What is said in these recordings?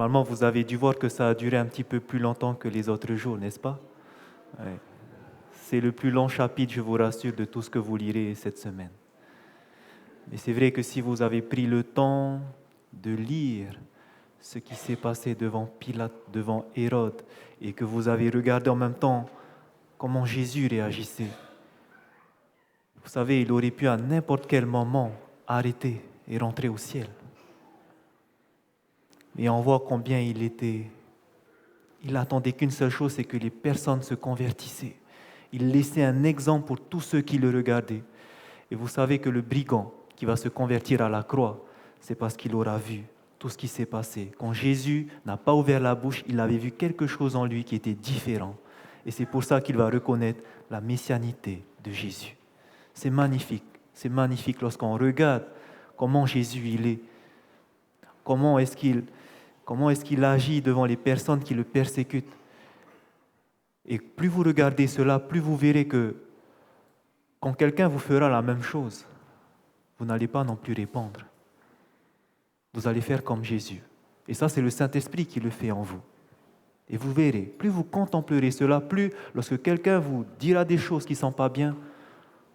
Normalement, vous avez dû voir que ça a duré un petit peu plus longtemps que les autres jours, n'est-ce pas? Ouais. C'est le plus long chapitre, je vous rassure, de tout ce que vous lirez cette semaine. Mais c'est vrai que si vous avez pris le temps de lire ce qui s'est passé devant Pilate, devant Hérode, et que vous avez regardé en même temps comment Jésus réagissait, vous savez, il aurait pu à n'importe quel moment arrêter et rentrer au ciel. Et on voit combien il attendait qu'une seule chose, c'est que les personnes se convertissaient. Il laissait un exemple pour tous ceux qui le regardaient. Et vous savez que le brigand qui va se convertir à la croix, c'est parce qu'il aura vu tout ce qui s'est passé. Quand Jésus n'a pas ouvert la bouche, il avait vu quelque chose en lui qui était différent. Et c'est pour ça qu'il va reconnaître la messianité de Jésus. C'est magnifique lorsqu'on regarde comment Jésus il est, comment est-ce qu'il agit devant les personnes qui le persécutent. Et plus vous regardez cela, plus vous verrez que quand quelqu'un vous fera la même chose, vous n'allez pas non plus répondre. Vous allez faire comme Jésus. Et ça, c'est le Saint-Esprit qui le fait en vous. Et vous verrez, plus vous contemplerez cela, plus lorsque quelqu'un vous dira des choses qui ne sont pas bien,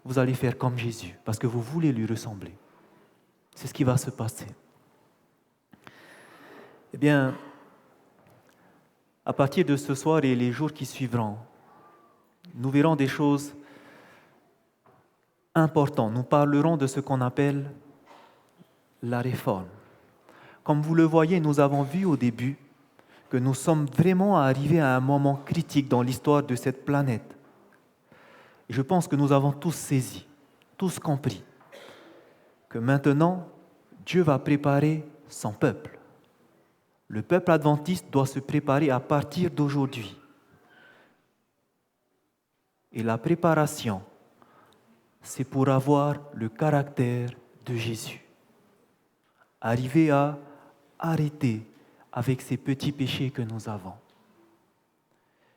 vous allez faire comme Jésus, parce que vous voulez lui ressembler. C'est ce qui va se passer. Eh bien, à partir de ce soir et les jours qui suivront, nous verrons des choses importantes. Nous parlerons de ce qu'on appelle la réforme. Comme vous le voyez, nous avons vu au début que nous sommes vraiment arrivés à un moment critique dans l'histoire de cette planète. Et je pense que nous avons tous saisi, tous compris, que maintenant, Dieu va préparer son peuple. Le peuple adventiste doit se préparer à partir d'aujourd'hui. Et la préparation, c'est pour avoir le caractère de Jésus. Arriver à arrêter avec ces petits péchés que nous avons.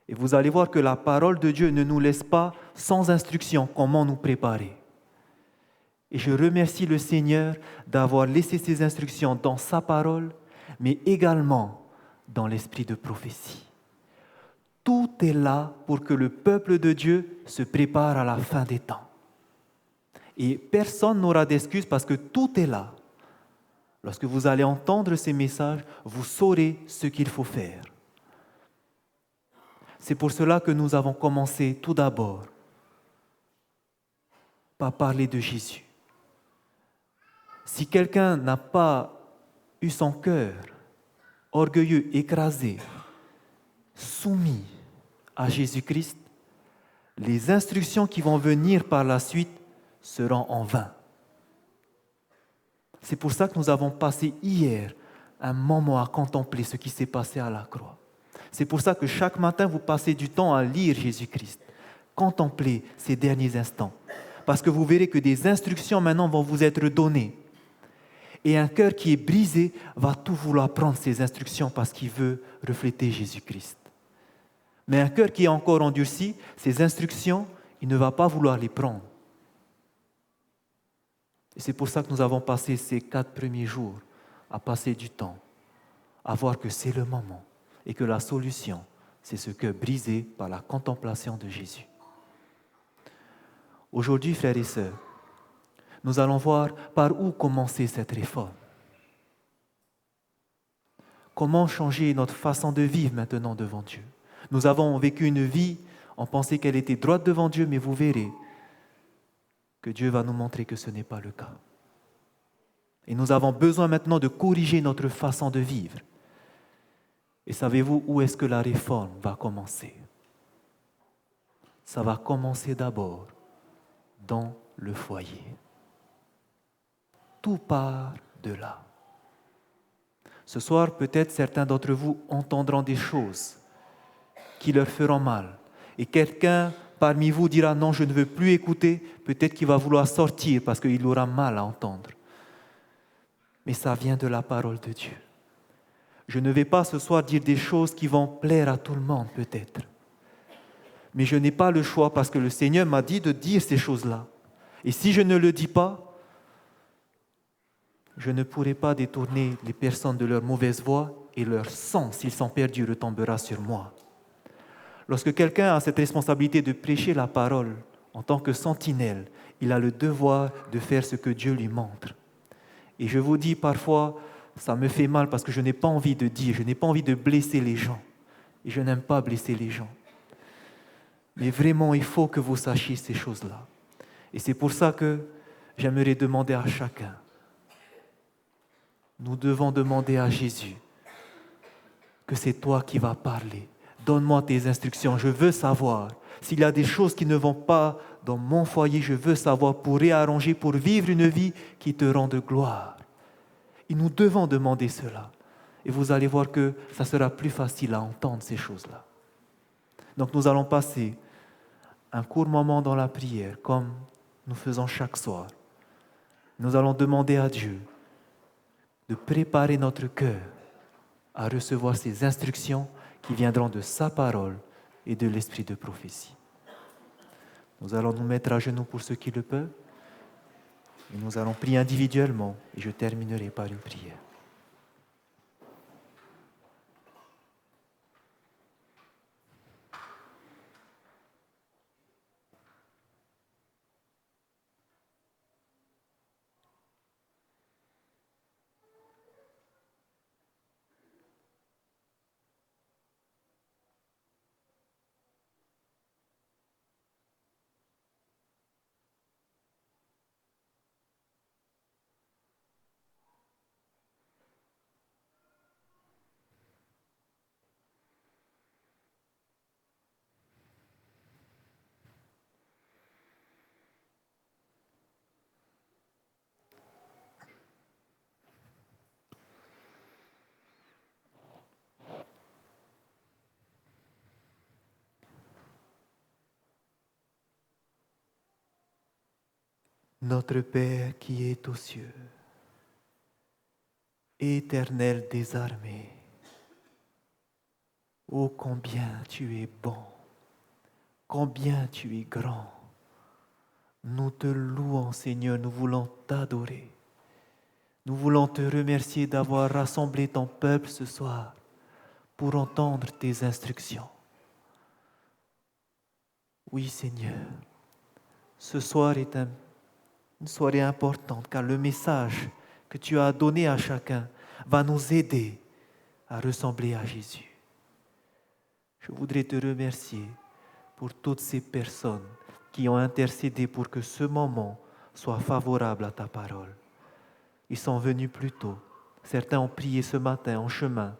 Et vous allez voir que la parole de Dieu ne nous laisse pas sans instruction comment nous préparer. Et je remercie le Seigneur d'avoir laissé ces instructions dans sa parole, mais également dans l'esprit de prophétie. Tout est là pour que le peuple de Dieu se prépare à la fin des temps. Et personne n'aura d'excuse parce que tout est là. Lorsque vous allez entendre ces messages, vous saurez ce qu'il faut faire. C'est pour cela que nous avons commencé tout d'abord par parler de Jésus. Si quelqu'un n'a pas eu son cœur orgueilleux, écrasé, soumis à Jésus-Christ, les instructions qui vont venir par la suite seront en vain. C'est pour ça que nous avons passé hier un moment à contempler ce qui s'est passé à la croix. C'est pour ça que chaque matin, vous passez du temps à lire Jésus-Christ. Contemplez ces derniers instants. Parce que vous verrez que des instructions maintenant vont vous être données. Et un cœur qui est brisé va tout vouloir prendre ces instructions parce qu'il veut refléter Jésus-Christ. Mais un cœur qui est encore endurci, ces instructions, il ne va pas vouloir les prendre. Et c'est pour ça que nous avons passé ces 4 premiers jours à passer du temps, à voir que c'est le moment et que la solution, c'est ce cœur brisé par la contemplation de Jésus. Aujourd'hui, frères et sœurs, nous allons voir par où commencer cette réforme. Comment changer notre façon de vivre maintenant devant Dieu. Nous avons vécu une vie, on pensait qu'elle était droite devant Dieu, mais vous verrez que Dieu va nous montrer que ce n'est pas le cas. Et nous avons besoin maintenant de corriger notre façon de vivre. Et savez-vous où est-ce que la réforme va commencer? Ça va commencer d'abord dans le foyer. Tout part de là. Ce soir, peut-être certains d'entre vous entendront des choses qui leur feront mal. Et quelqu'un parmi vous dira non, je ne veux plus écouter. Peut-être qu'il va vouloir sortir parce qu'il aura mal à entendre. Mais ça vient de la parole de Dieu. Je ne vais pas ce soir dire des choses qui vont plaire à tout le monde peut-être. Mais je n'ai pas le choix parce que le Seigneur m'a dit de dire ces choses-là. Et si je ne le dis pas, je ne pourrai pas détourner les personnes de leur mauvaise voie et leur sang, s'ils sont perdus, retombera sur moi. Lorsque quelqu'un a cette responsabilité de prêcher la parole en tant que sentinelle, il a le devoir de faire ce que Dieu lui montre. Et je vous dis, parfois, ça me fait mal parce que je n'ai pas envie de dire, je n'ai pas envie de blesser les gens. Et je n'aime pas blesser les gens. Mais vraiment, il faut que vous sachiez ces choses-là. Et c'est pour ça que j'aimerais demander à chacun. Nous devons demander à Jésus que c'est toi qui vas parler. Donne-moi tes instructions, je veux savoir. S'il y a des choses qui ne vont pas dans mon foyer, je veux savoir pour réarranger, pour vivre une vie qui te rende gloire. Et nous devons demander cela. Et vous allez voir que ça sera plus facile à entendre ces choses-là. Donc nous allons passer un court moment dans la prière, comme nous faisons chaque soir. Nous allons demander à Dieu de préparer notre cœur à recevoir ces instructions qui viendront de sa parole et de l'esprit de prophétie. Nous allons nous mettre à genoux pour ceux qui le peuvent et nous allons prier individuellement et je terminerai par une prière. Notre Père qui est aux cieux, Éternel des armées, ô combien tu es bon, combien tu es grand. Nous te louons, Seigneur, nous voulons t'adorer. Nous voulons te remercier d'avoir rassemblé ton peuple ce soir pour entendre tes instructions. Oui, Seigneur, ce soir est une soirée importante car le message que tu as donné à chacun va nous aider à ressembler à Jésus. Je voudrais te remercier pour toutes ces personnes qui ont intercédé pour que ce moment soit favorable à ta parole. Ils sont venus plus tôt. Certains ont prié ce matin en chemin,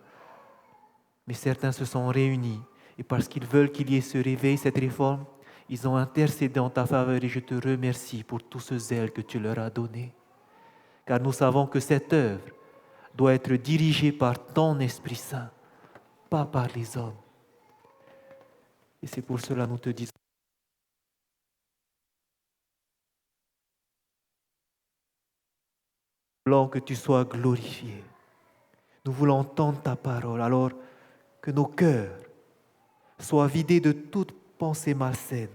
mais certains se sont réunis et parce qu'ils veulent qu'il y ait ce réveil, cette réforme, ils ont intercédé en ta faveur et je te remercie pour tout ce zèle que tu leur as donné. Car nous savons que cette œuvre doit être dirigée par ton Esprit Saint, pas par les hommes. Et c'est pour cela que nous te disons. Nous voulons que tu sois glorifié. Nous voulons entendre ta parole. Alors que nos cœurs soient vidés de toute pensée malsaine.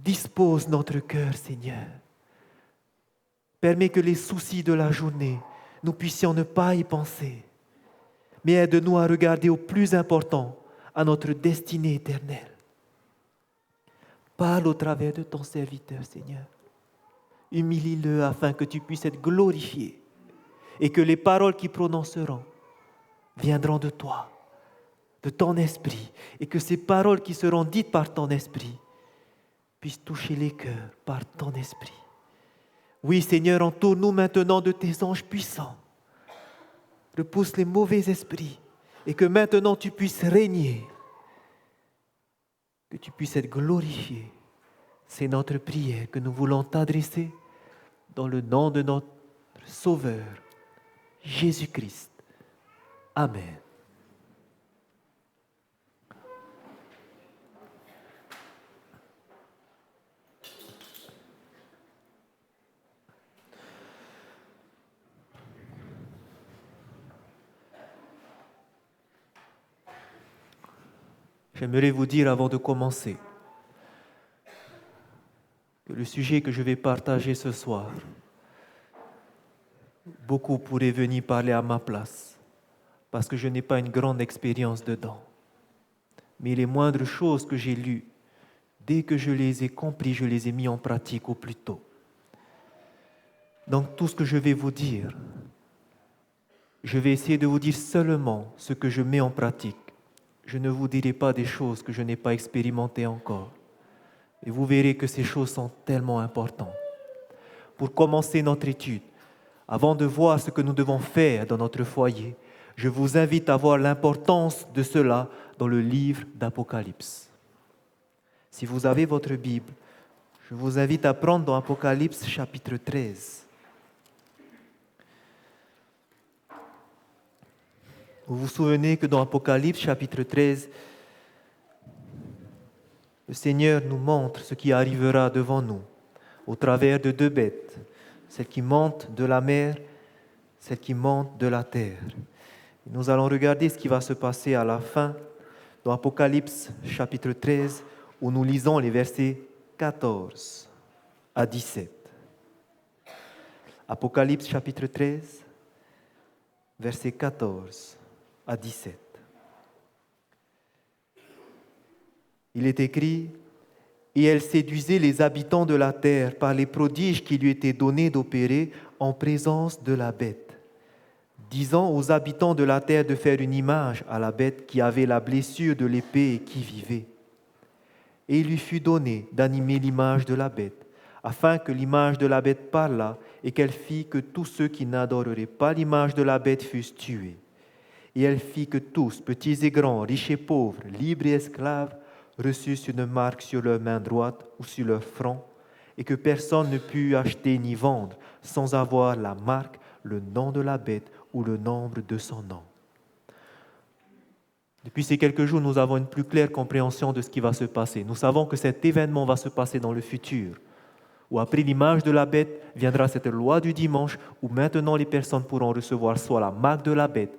Dispose notre cœur, Seigneur. Permets que les soucis de la journée, nous puissions ne pas y penser. Mais aide-nous à regarder au plus important, à notre destinée éternelle. Parle au travers de ton serviteur, Seigneur. Humilie-le afin que tu puisses être glorifié et que les paroles qu'il prononceront viendront de toi, de ton esprit, et que ces paroles qui seront dites par ton esprit puissent toucher les cœurs par ton esprit. Oui, Seigneur, entoure-nous maintenant de tes anges puissants. Repousse les mauvais esprits et que maintenant tu puisses régner, que tu puisses être glorifié. C'est notre prière que nous voulons t'adresser dans le nom de notre Sauveur, Jésus-Christ. Amen. J'aimerais vous dire avant de commencer que le sujet que je vais partager ce soir beaucoup pourraient venir parler à ma place, parce que je n'ai pas une grande expérience dedans. Mais les moindres choses que j'ai lues, dès que je les ai compris, je les ai mis en pratique au plus tôt. Donc tout ce que je vais vous dire, je vais essayer de vous dire seulement ce que je mets en pratique. Je ne vous dirai pas des choses que je n'ai pas expérimentées encore. Et vous verrez que ces choses sont tellement importantes. Pour commencer notre étude, avant de voir ce que nous devons faire dans notre foyer, je vous invite à voir l'importance de cela dans le livre d'Apocalypse. Si vous avez votre Bible, je vous invite à prendre dans Apocalypse chapitre 13. Vous vous souvenez que dans Apocalypse chapitre 13, le Seigneur nous montre ce qui arrivera devant nous au travers de deux bêtes, celle qui monte de la mer, celle qui monte de la terre. Nous allons regarder ce qui va se passer à la fin dans Apocalypse chapitre 13, où nous lisons les versets 14 à 17. Apocalypse chapitre 13, versets 14 à 17. Il est écrit: « Et elle séduisait les habitants de la terre par les prodiges qui lui étaient donnés d'opérer en présence de la bête, disant aux habitants de la terre de faire une image à la bête qui avait la blessure de l'épée et qui vivait. Et il lui fut donné d'animer l'image de la bête, afin que l'image de la bête parlât et qu'elle fit que tous ceux qui n'adoreraient pas l'image de la bête fussent tués. Et elle fit que tous, petits et grands, riches et pauvres, libres et esclaves, reçussent une marque sur leur main droite ou sur leur front, et que personne ne put acheter ni vendre sans avoir la marque, le nom de la bête ou le nombre de son nom. » Depuis ces quelques jours, nous avons une plus claire compréhension de ce qui va se passer. Nous savons que cet événement va se passer dans le futur, où après l'image de la bête viendra cette loi du dimanche, où maintenant les personnes pourront recevoir soit la marque de la bête,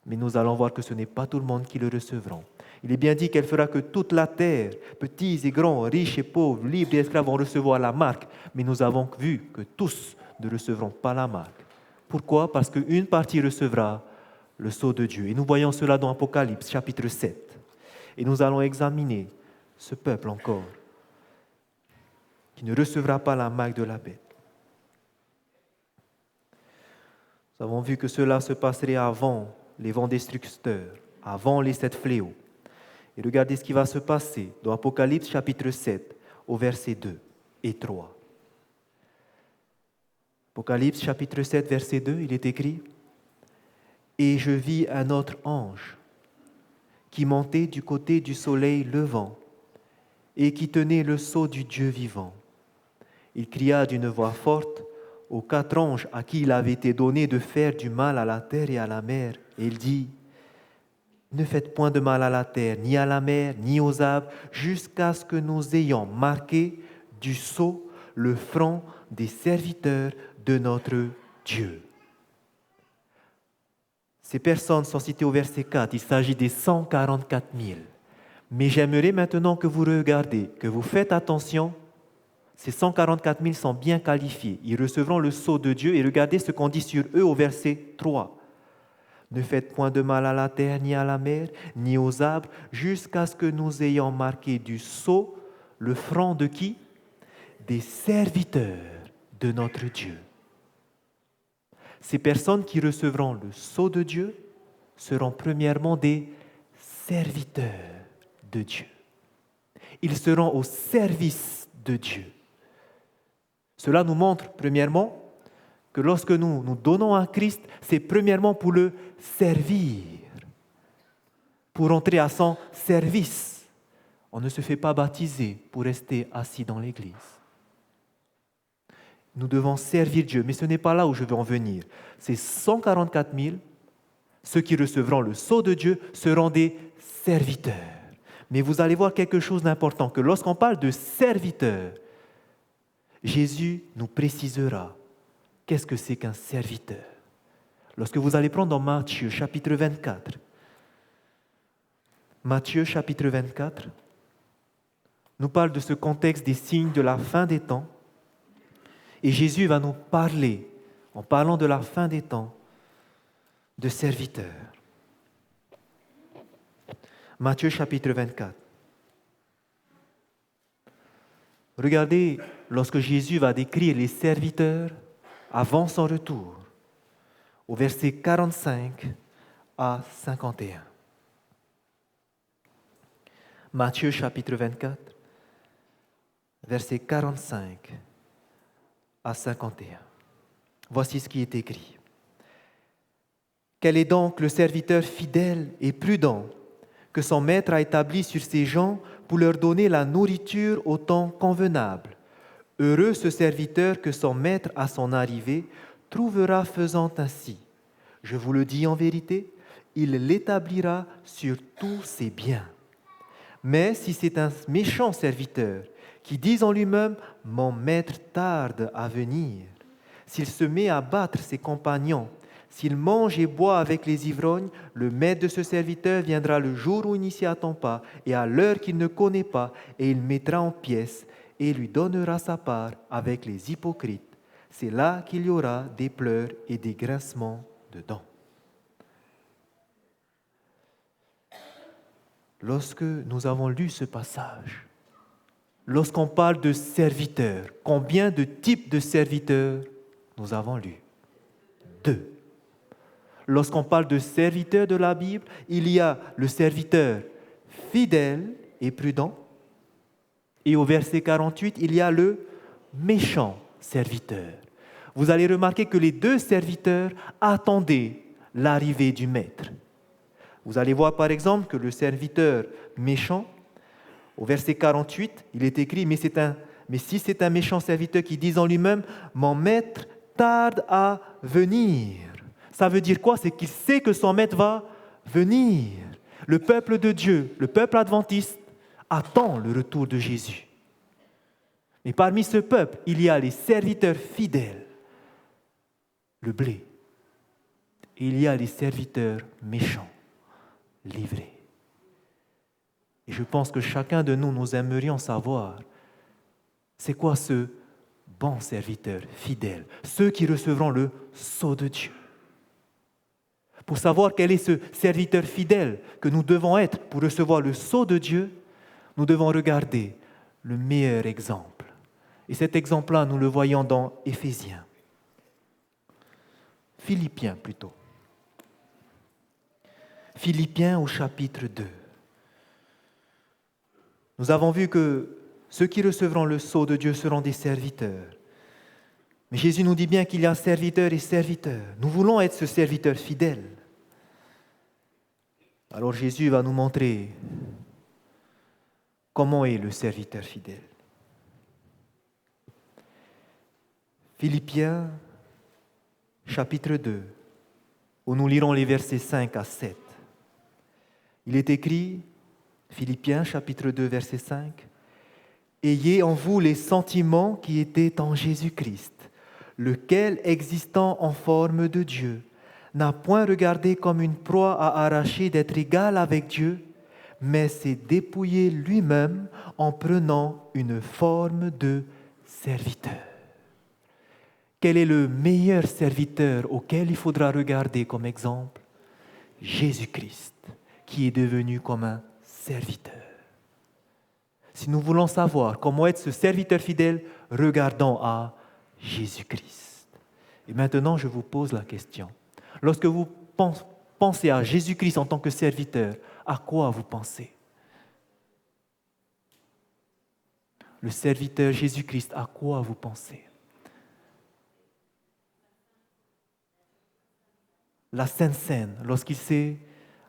mais nous allons voir que ce n'est pas tout le monde qui le recevront. Il est bien dit qu'elle fera que toute la terre, petits et grands, riches et pauvres, libres et esclaves, vont recevoir la marque, mais nous avons vu que tous ne recevront pas la marque. Pourquoi ? Parce qu'une partie recevra le sceau de Dieu. Et nous voyons cela dans Apocalypse, chapitre 7. Et nous allons examiner ce peuple encore, qui ne recevra pas la marque de la bête. Nous avons vu que cela se passerait avant les vents destructeurs, avant les 7 fléaux. Et regardez ce qui va se passer dans Apocalypse, chapitre 7, au verset 2 et 3. Apocalypse chapitre 7, verset 2, il est écrit: « Et je vis un autre ange qui montait du côté du soleil levant et qui tenait le sceau du Dieu vivant. Il cria d'une voix forte aux 4 anges à qui il avait été donné de faire du mal à la terre et à la mer. Et il dit: Ne faites point de mal à la terre, ni à la mer, ni aux arbres, jusqu'à ce que nous ayons marqué du sceau le front des serviteurs de notre Dieu. » Ces personnes sont citées au verset 4. Il s'agit des 144 000. Mais j'aimerais maintenant que vous regardez, que vous faites attention. Ces 144 000 sont bien qualifiés. Ils recevront le sceau de Dieu. Et regardez ce qu'on dit sur eux au verset 3. Ne faites point de mal à la terre, ni à la mer, ni aux arbres, jusqu'à ce que nous ayons marqué du sceau le front de qui ? Des serviteurs de notre Dieu. Ces personnes qui recevront le sceau de Dieu seront premièrement des serviteurs de Dieu. Ils seront au service de Dieu. Cela nous montre premièrement que lorsque nous nous donnons à Christ, c'est premièrement pour le servir, pour entrer à son service. On ne se fait pas baptiser pour rester assis dans l'église. Nous devons servir Dieu, mais ce n'est pas là où je veux en venir. Ces 144 000, ceux qui recevront le sceau de Dieu, seront des serviteurs. Mais vous allez voir quelque chose d'important, que lorsqu'on parle de serviteurs, Jésus nous précisera qu'est-ce que c'est qu'un serviteur. Lorsque vous allez prendre dans Matthieu chapitre 24, Matthieu chapitre 24 nous parle de ce contexte des signes de la fin des temps. Et Jésus va nous parler en parlant de la fin des temps, de serviteurs. Matthieu chapitre 24. Regardez, lorsque Jésus va décrire les serviteurs avant son retour, au verset 45 à 51. Matthieu chapitre 24, versets 45 à 51. Voici ce qui est écrit. Quel est donc le serviteur fidèle et prudent que son maître a établi sur ses gens pour leur donner la nourriture au temps convenable? Heureux ce serviteur que son maître à son arrivée trouvera faisant ainsi. Je vous le dis en vérité, il l'établira sur tous ses biens. Mais si c'est un méchant serviteur qui dit en lui-même « Mon maître tarde à venir », s'il se met à battre ses compagnons, s'il mange et boit avec les ivrognes, le maître de ce serviteur viendra le jour où il n'y s'y attend pas et à l'heure qu'il ne connaît pas, et il mettra en pièces et lui donnera sa part avec les hypocrites. C'est là qu'il y aura des pleurs et des grincements de dents. Lorsque nous avons lu ce passage, lorsqu'on parle de serviteurs, combien de types de serviteurs nous avons lus? 2. Lorsqu'on parle de serviteurs de la Bible, il y a le serviteur fidèle et prudent. Et au verset 48, il y a le méchant serviteur. Vous allez remarquer que les deux serviteurs attendaient l'arrivée du maître. Vous allez voir par exemple que le serviteur méchant, au verset 48, il est écrit « Mais si c'est un méchant serviteur qui dit en lui-même « Mon maître tarde à venir », ça veut dire quoi? C'est qu'il sait que son maître va venir. Le peuple de Dieu, le peuple adventiste, attend le retour de Jésus. Mais parmi ce peuple, il y a les serviteurs fidèles, le blé. Et il y a les serviteurs méchants, livrés. Et je pense que chacun de nous, nous aimerions savoir, c'est quoi ce bon serviteur fidèle, ceux qui recevront le sceau de Dieu. Pour savoir quel est ce serviteur fidèle que nous devons être pour recevoir le sceau de Dieu, nous devons regarder le meilleur exemple. Et cet exemple-là, nous le voyons dans Éphésiens. Philippiens plutôt. Philippiens au chapitre 2. Nous avons vu que ceux qui recevront le sceau de Dieu seront des serviteurs. Mais Jésus nous dit bien qu'il y a serviteurs et serviteurs. Nous voulons être ce serviteur fidèle. Alors Jésus va nous montrer comment est le serviteur fidèle. Philippiens, chapitre 2, où nous lirons les versets 5 à 7. Il est écrit, Philippiens, chapitre 2, verset 5, « Ayez en vous les sentiments qui étaient en Jésus-Christ, lequel, existant en forme de Dieu, n'a point regardé comme une proie à arracher d'être égal avec Dieu, mais s'est dépouillé lui-même en prenant une forme de serviteur. » Quel est le meilleur serviteur auquel il faudra regarder comme exemple? Jésus-Christ, qui est devenu comme un serviteur. Si nous voulons savoir comment être ce serviteur fidèle, regardons à Jésus-Christ. Et maintenant, je vous pose la question. Lorsque vous pensez à Jésus-Christ en tant que serviteur, à quoi vous pensez? Le serviteur Jésus-Christ, à quoi vous pensez? La Sainte Seine, lorsqu'il s'est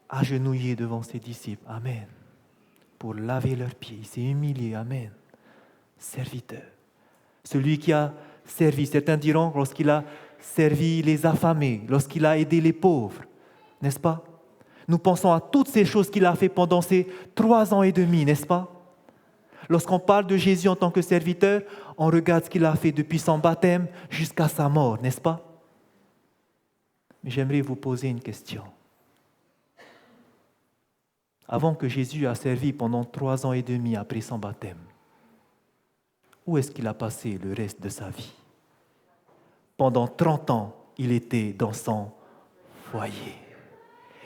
agenouillé devant ses disciples, Amen, pour laver leurs pieds, il s'est humilié, Amen, serviteur. Celui qui a servi, certains diront, lorsqu'il a servi les affamés, lorsqu'il a aidé les pauvres, n'est-ce pas? Nous pensons à toutes ces choses qu'il a fait pendant ces 3 ans et demi, n'est-ce pas? Lorsqu'on parle de Jésus en tant que serviteur, on regarde ce qu'il a fait depuis son baptême jusqu'à sa mort, n'est-ce pas? Mais j'aimerais vous poser une question. Avant que Jésus a servi pendant 3 ans et demi après son baptême, où est-ce qu'il a passé le reste de sa vie? Pendant 30 ans, il était dans son foyer.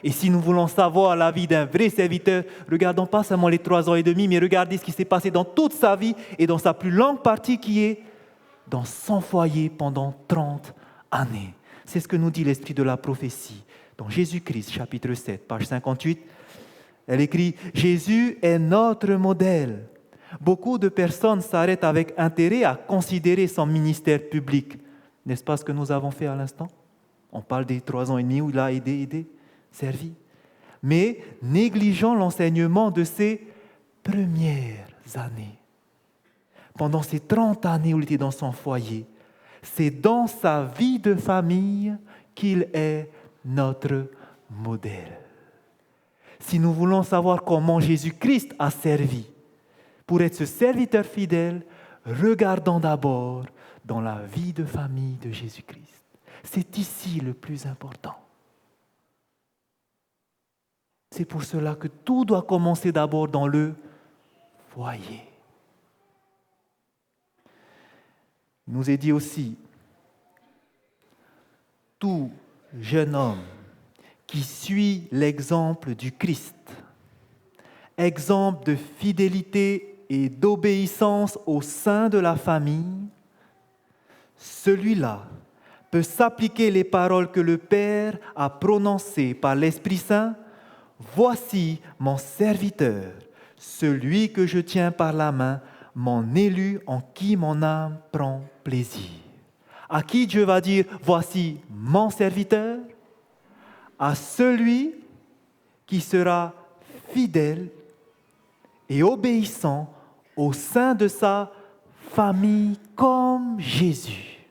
Et si nous voulons savoir la vie d'un vrai serviteur, regardons pas seulement les 3 ans et demi, mais regardez ce qui s'est passé dans toute sa vie et dans sa plus longue partie qui est dans son foyer pendant 30 années. C'est ce que nous dit l'esprit de la prophétie. Dans Jésus-Christ, chapitre 7, page 58, elle écrit « Jésus est notre modèle ». Beaucoup de personnes s'arrêtent avec intérêt à considérer son ministère public. N'est-ce pas ce que nous avons fait à l'instant? On parle des 3 ans et demi où il a aidé, servi. Mais négligeons l'enseignement de ses premières années. Pendant ces 30 années où il était dans son foyer, c'est dans sa vie de famille qu'il est notre modèle. Si nous voulons savoir comment Jésus-Christ a servi, pour être ce serviteur fidèle, regardons d'abord dans la vie de famille de Jésus-Christ. C'est ici le plus important. C'est pour cela que tout doit commencer d'abord dans le foyer. Il nous est dit aussi, tout jeune homme qui suit l'exemple du Christ, exemple de fidélité et d'obéissance au sein de la famille, celui-là peut s'appliquer les paroles que le Père a prononcées par l'Esprit Saint. Voici mon serviteur, celui que je tiens par la main, mon élu en qui mon âme prend plaisir. À qui Dieu va dire, voici mon serviteur? À celui qui sera fidèle et obéissant au sein de sa famille comme Jésus.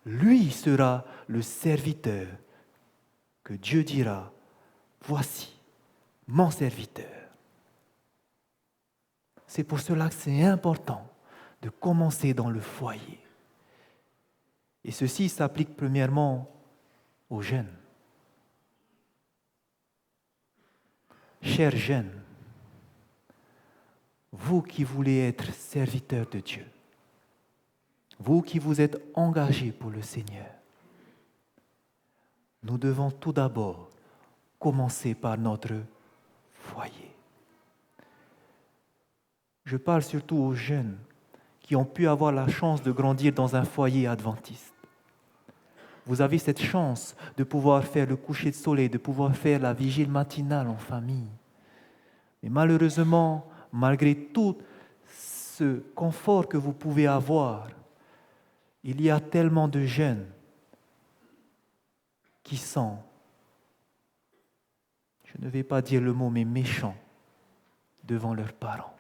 Lui sera le serviteur que Dieu dira, voici mon serviteur. C'est pour cela que c'est important de commencer dans le foyer. Et ceci s'applique premièrement aux jeunes. Chers jeunes, vous qui voulez être serviteurs de Dieu, vous qui vous êtes engagés pour le Seigneur, nous devons tout d'abord commencer par notre foyer. Je parle surtout aux jeunes qui ont pu avoir la chance de grandir dans un foyer adventiste. Vous avez cette chance de pouvoir faire le coucher de soleil, de pouvoir faire la vigile matinale en famille. Mais malheureusement, malgré tout ce confort que vous pouvez avoir, il y a tellement de jeunes qui sont, je ne vais pas dire le mot, mais méchants devant leurs parents.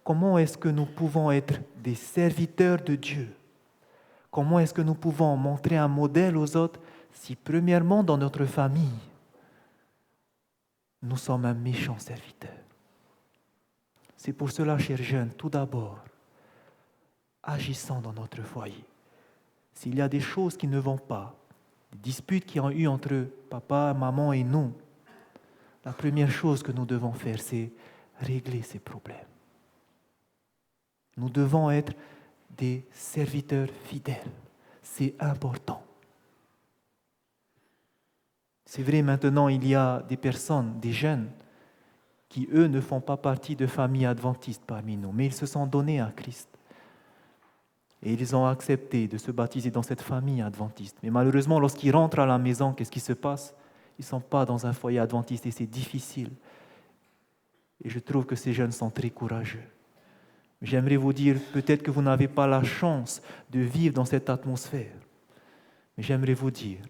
Comment est-ce que nous pouvons être des serviteurs de Dieu? Comment est-ce que nous pouvons montrer un modèle aux autres si, premièrement, dans notre famille, nous sommes un méchant serviteur? C'est pour cela, chers jeunes, tout d'abord, agissons dans notre foyer. S'il y a des choses qui ne vont pas, des disputes qui ont eu entre papa, maman et nous, la première chose que nous devons faire, c'est régler ces problèmes. Nous devons être des serviteurs fidèles. C'est important. C'est vrai, maintenant, il y a des personnes, des jeunes, qui, eux, ne font pas partie de familles adventistes parmi nous, mais ils se sont donnés à Christ. Et ils ont accepté de se baptiser dans cette famille adventiste. Mais malheureusement, lorsqu'ils rentrent à la maison, qu'est-ce qui se passe? Ils ne sont pas dans un foyer adventiste et c'est difficile. Et je trouve que ces jeunes sont très courageux. J'aimerais vous dire, peut-être que vous n'avez pas la chance de vivre dans cette atmosphère. Mais j'aimerais vous dire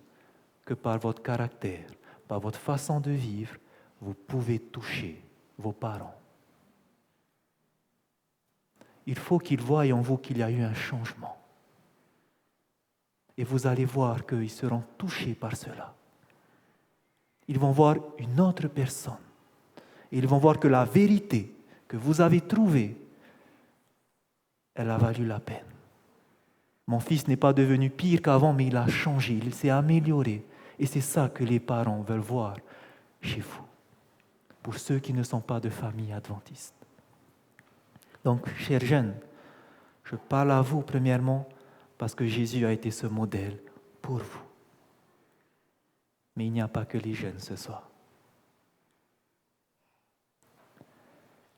que par votre caractère, par votre façon de vivre, vous pouvez toucher vos parents. Il faut qu'ils voient en vous qu'il y a eu un changement. Et vous allez voir qu'ils seront touchés par cela. Ils vont voir une autre personne. Et ils vont voir que la vérité que vous avez trouvée, elle a valu la peine. Mon fils n'est pas devenu pire qu'avant, mais il a changé, il s'est amélioré. Et c'est ça que les parents veulent voir chez vous, pour ceux qui ne sont pas de famille adventiste. Donc, chers jeunes, Je parle à vous premièrement parce que Jésus a été ce modèle pour vous. Mais il n'y a pas que les jeunes ce soir.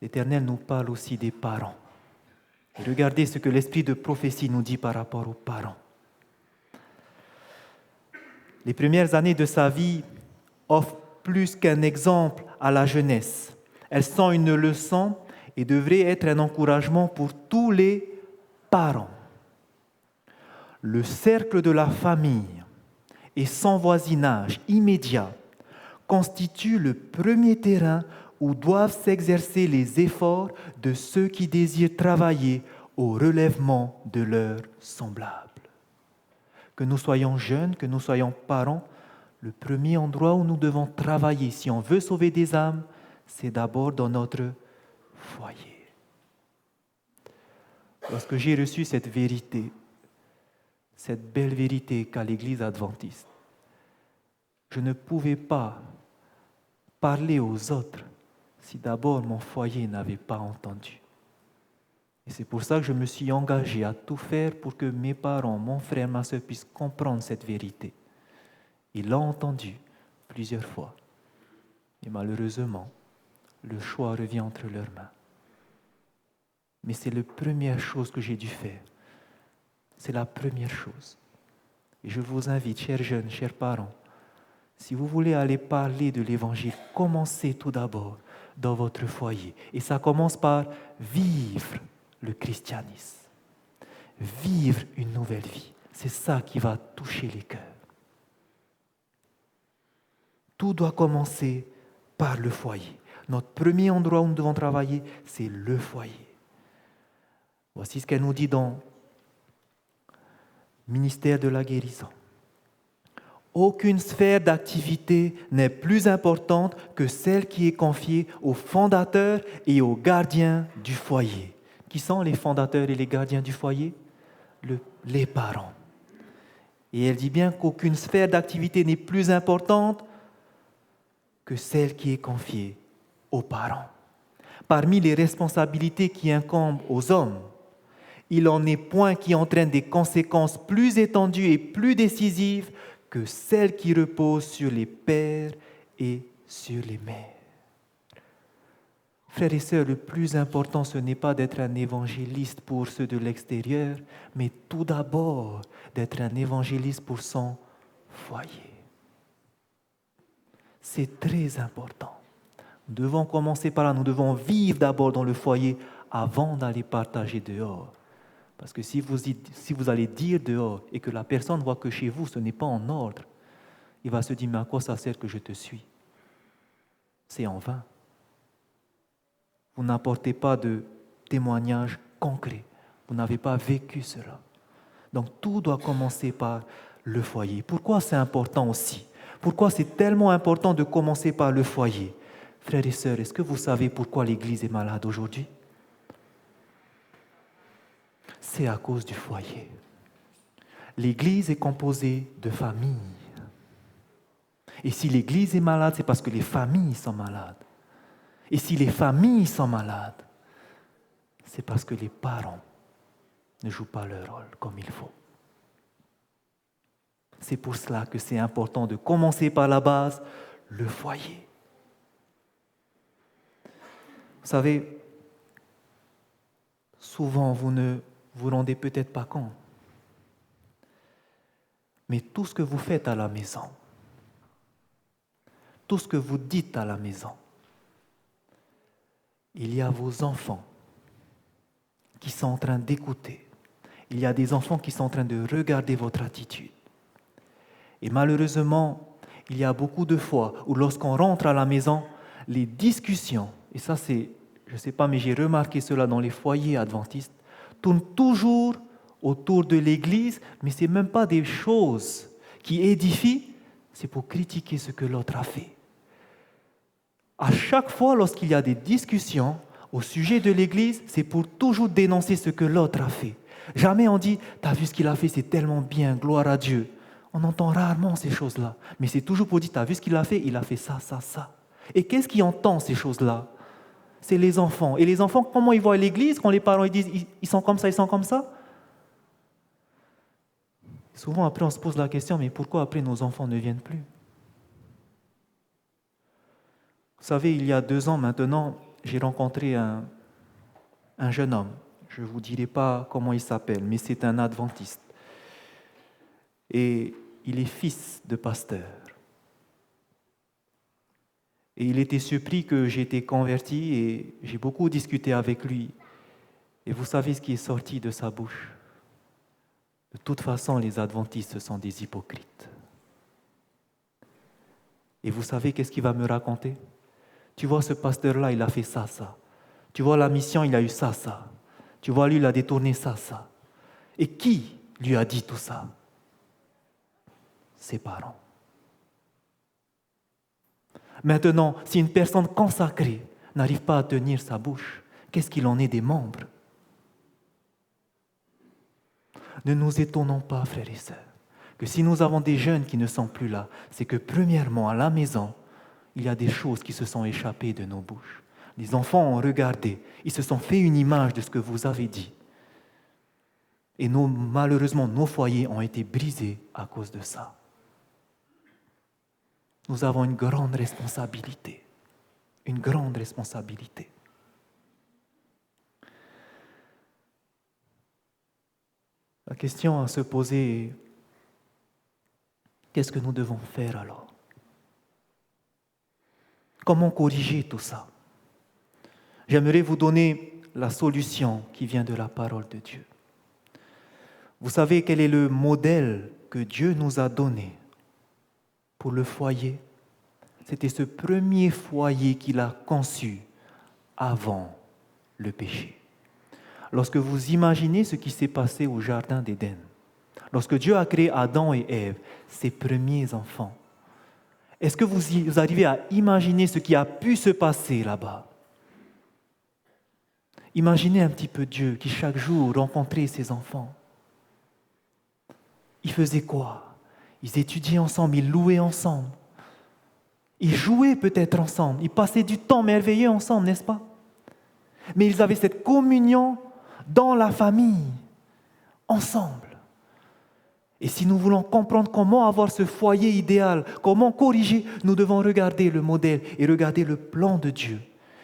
L'Éternel nous parle aussi des parents. Et regardez ce que l'esprit de prophétie nous dit par rapport aux parents. Les premières années de sa vie offrent plus qu'un exemple à la jeunesse. Elles sont une leçon et devraient être un encouragement pour tous les parents. Le cercle de la famille et son voisinage immédiat constituent le premier terrain où doivent s'exercer les efforts de ceux qui désirent travailler au relèvement de leurs semblables. Que nous soyons jeunes, que nous soyons parents, le premier endroit où nous devons travailler, si on veut sauver des âmes, c'est d'abord dans notre foyer. Lorsque j'ai reçu cette vérité, cette belle vérité qu'a l'Église adventiste, je ne pouvais pas parler aux autres si d'abord mon foyer n'avait pas entendu. Et c'est pour ça que je me suis engagé à tout faire pour que mes parents, mon frère, ma soeur puissent comprendre cette vérité. Ils l'ont entendu plusieurs fois. Et malheureusement, le choix revient entre leurs mains. Mais c'est la première chose que j'ai dû faire. C'est la première chose. Et je vous invite, chers jeunes, chers parents, si vous voulez aller parler de l'Évangile, commencez tout d'abord dans votre foyer. Et ça commence par vivre le christianisme. Vivre une nouvelle vie. C'est ça qui va toucher les cœurs. Tout doit commencer par le foyer. Notre premier endroit où nous devons travailler, c'est le foyer. Voici ce qu'elle nous dit dans Ministère de la guérison. Aucune sphère d'activité n'est plus importante que celle qui est confiée aux fondateurs et aux gardiens du foyer. Qui sont les fondateurs et les gardiens du foyer? Les parents. Et elle dit bien qu'aucune sphère d'activité n'est plus importante que celle qui est confiée aux parents. Parmi les responsabilités qui incombent aux hommes, il n'en est point qui entraîne des conséquences plus étendues et plus décisives que celles qui reposent sur les pères et sur les mères. Frères et sœurs, le plus important, ce n'est pas d'être un évangéliste pour ceux de l'extérieur, mais tout d'abord d'être un évangéliste pour son foyer. C'est très important. Nous devons commencer par là, nous devons vivre d'abord dans le foyer avant d'aller partager dehors. Parce que si vous allez dire dehors et que la personne voit que chez vous, ce n'est pas en ordre, il va se dire, mais à quoi ça sert que je te suis? C'est en vain. Vous n'apportez pas de témoignage concret. Vous n'avez pas vécu cela. Donc tout doit commencer par le foyer. Pourquoi c'est important aussi? Pourquoi c'est tellement important de commencer par le foyer? Frères et sœurs, est-ce que vous savez pourquoi l'Église est malade aujourd'hui? C'est à cause du foyer. L'Église est composée de familles. Et si l'Église est malade, c'est parce que les familles sont malades. Et si les familles sont malades, c'est parce que les parents ne jouent pas leur rôle comme il faut. C'est pour cela que c'est important de commencer par la base, le foyer. Vous savez, souvent vous ne vous rendez peut-être pas compte, mais tout ce que vous faites à la maison, tout ce que vous dites à la maison, il y a vos enfants qui sont en train d'écouter. Il y a des enfants qui sont en train de regarder votre attitude. Et malheureusement, il y a beaucoup de fois où lorsqu'on rentre à la maison, les discussions, et ça c'est, je ne sais pas, mais j'ai remarqué cela dans les foyers adventistes, tournent toujours autour de l'Église, mais ce n'est même pas des choses qui édifient, c'est pour critiquer ce que l'autre a fait. À chaque fois, lorsqu'il y a des discussions au sujet de l'Église, c'est pour toujours dénoncer ce que l'autre a fait. Jamais on dit « T'as vu ce qu'il a fait, c'est tellement bien, gloire à Dieu ». On entend rarement ces choses-là, mais c'est toujours pour dire « T'as vu ce qu'il a fait, il a fait ça, ça, ça ». Et qu'est-ce qui entend ces choses-là? c'est les enfants. Et les enfants, comment ils voient l'église quand les parents ils disent ils sont comme ça, ils sont comme ça? Souvent après on se pose la question, mais pourquoi après nos enfants ne viennent plus? Vous savez, il y a 2 ans maintenant, j'ai rencontré un jeune homme. Je ne vous dirai pas comment il s'appelle, mais c'est un adventiste. Et il est fils de pasteur. Et il était surpris que j'étais converti et j'ai beaucoup discuté avec lui. Et vous savez ce qui est sorti de sa bouche? De toute façon, les adventistes sont des hypocrites. Et vous savez qu'est-ce qu'il va me raconter? Tu vois, ce pasteur-là, il a fait ça, ça. Tu vois, la mission, il a eu ça, ça. Tu vois, lui, il a détourné ça, ça. Et qui lui a dit tout ça? Ses parents. Maintenant, si une personne consacrée n'arrive pas à tenir sa bouche, qu'est-ce qu'il en est des membres? Ne nous étonnons pas, frères et sœurs, que si nous avons des jeunes qui ne sont plus là, c'est que premièrement, à la maison, il y a des choses qui se sont échappées de nos bouches. Les enfants ont regardé, ils se sont fait une image de ce que vous avez dit. Et malheureusement, nos foyers ont été brisés à cause de ça. Nous avons une grande responsabilité. Une grande responsabilité. La question à se poser est, qu'est-ce que nous devons faire alors? Comment corriger tout ça? J'aimerais vous donner la solution qui vient de la parole de Dieu. Vous savez quel est le modèle que Dieu nous a donné pour le foyer? C'était ce premier foyer qu'il a conçu avant le péché. Lorsque vous imaginez ce qui s'est passé au jardin d'Éden, lorsque Dieu a créé Adam et Ève, ses premiers enfants, est-ce que vous arrivez à imaginer ce qui a pu se passer là-bas? Imaginez un petit peu Dieu qui chaque jour rencontrait ses enfants. Ils faisaient quoi? Ils étudiaient ensemble, ils louaient ensemble. Ils jouaient peut-être ensemble, ils passaient du temps merveilleux ensemble, n'est-ce pas? Mais ils avaient cette communion dans la famille, ensemble. Et si nous voulons comprendre comment avoir ce foyer idéal, comment corriger, nous devons regarder le modèle et regarder le plan de Dieu.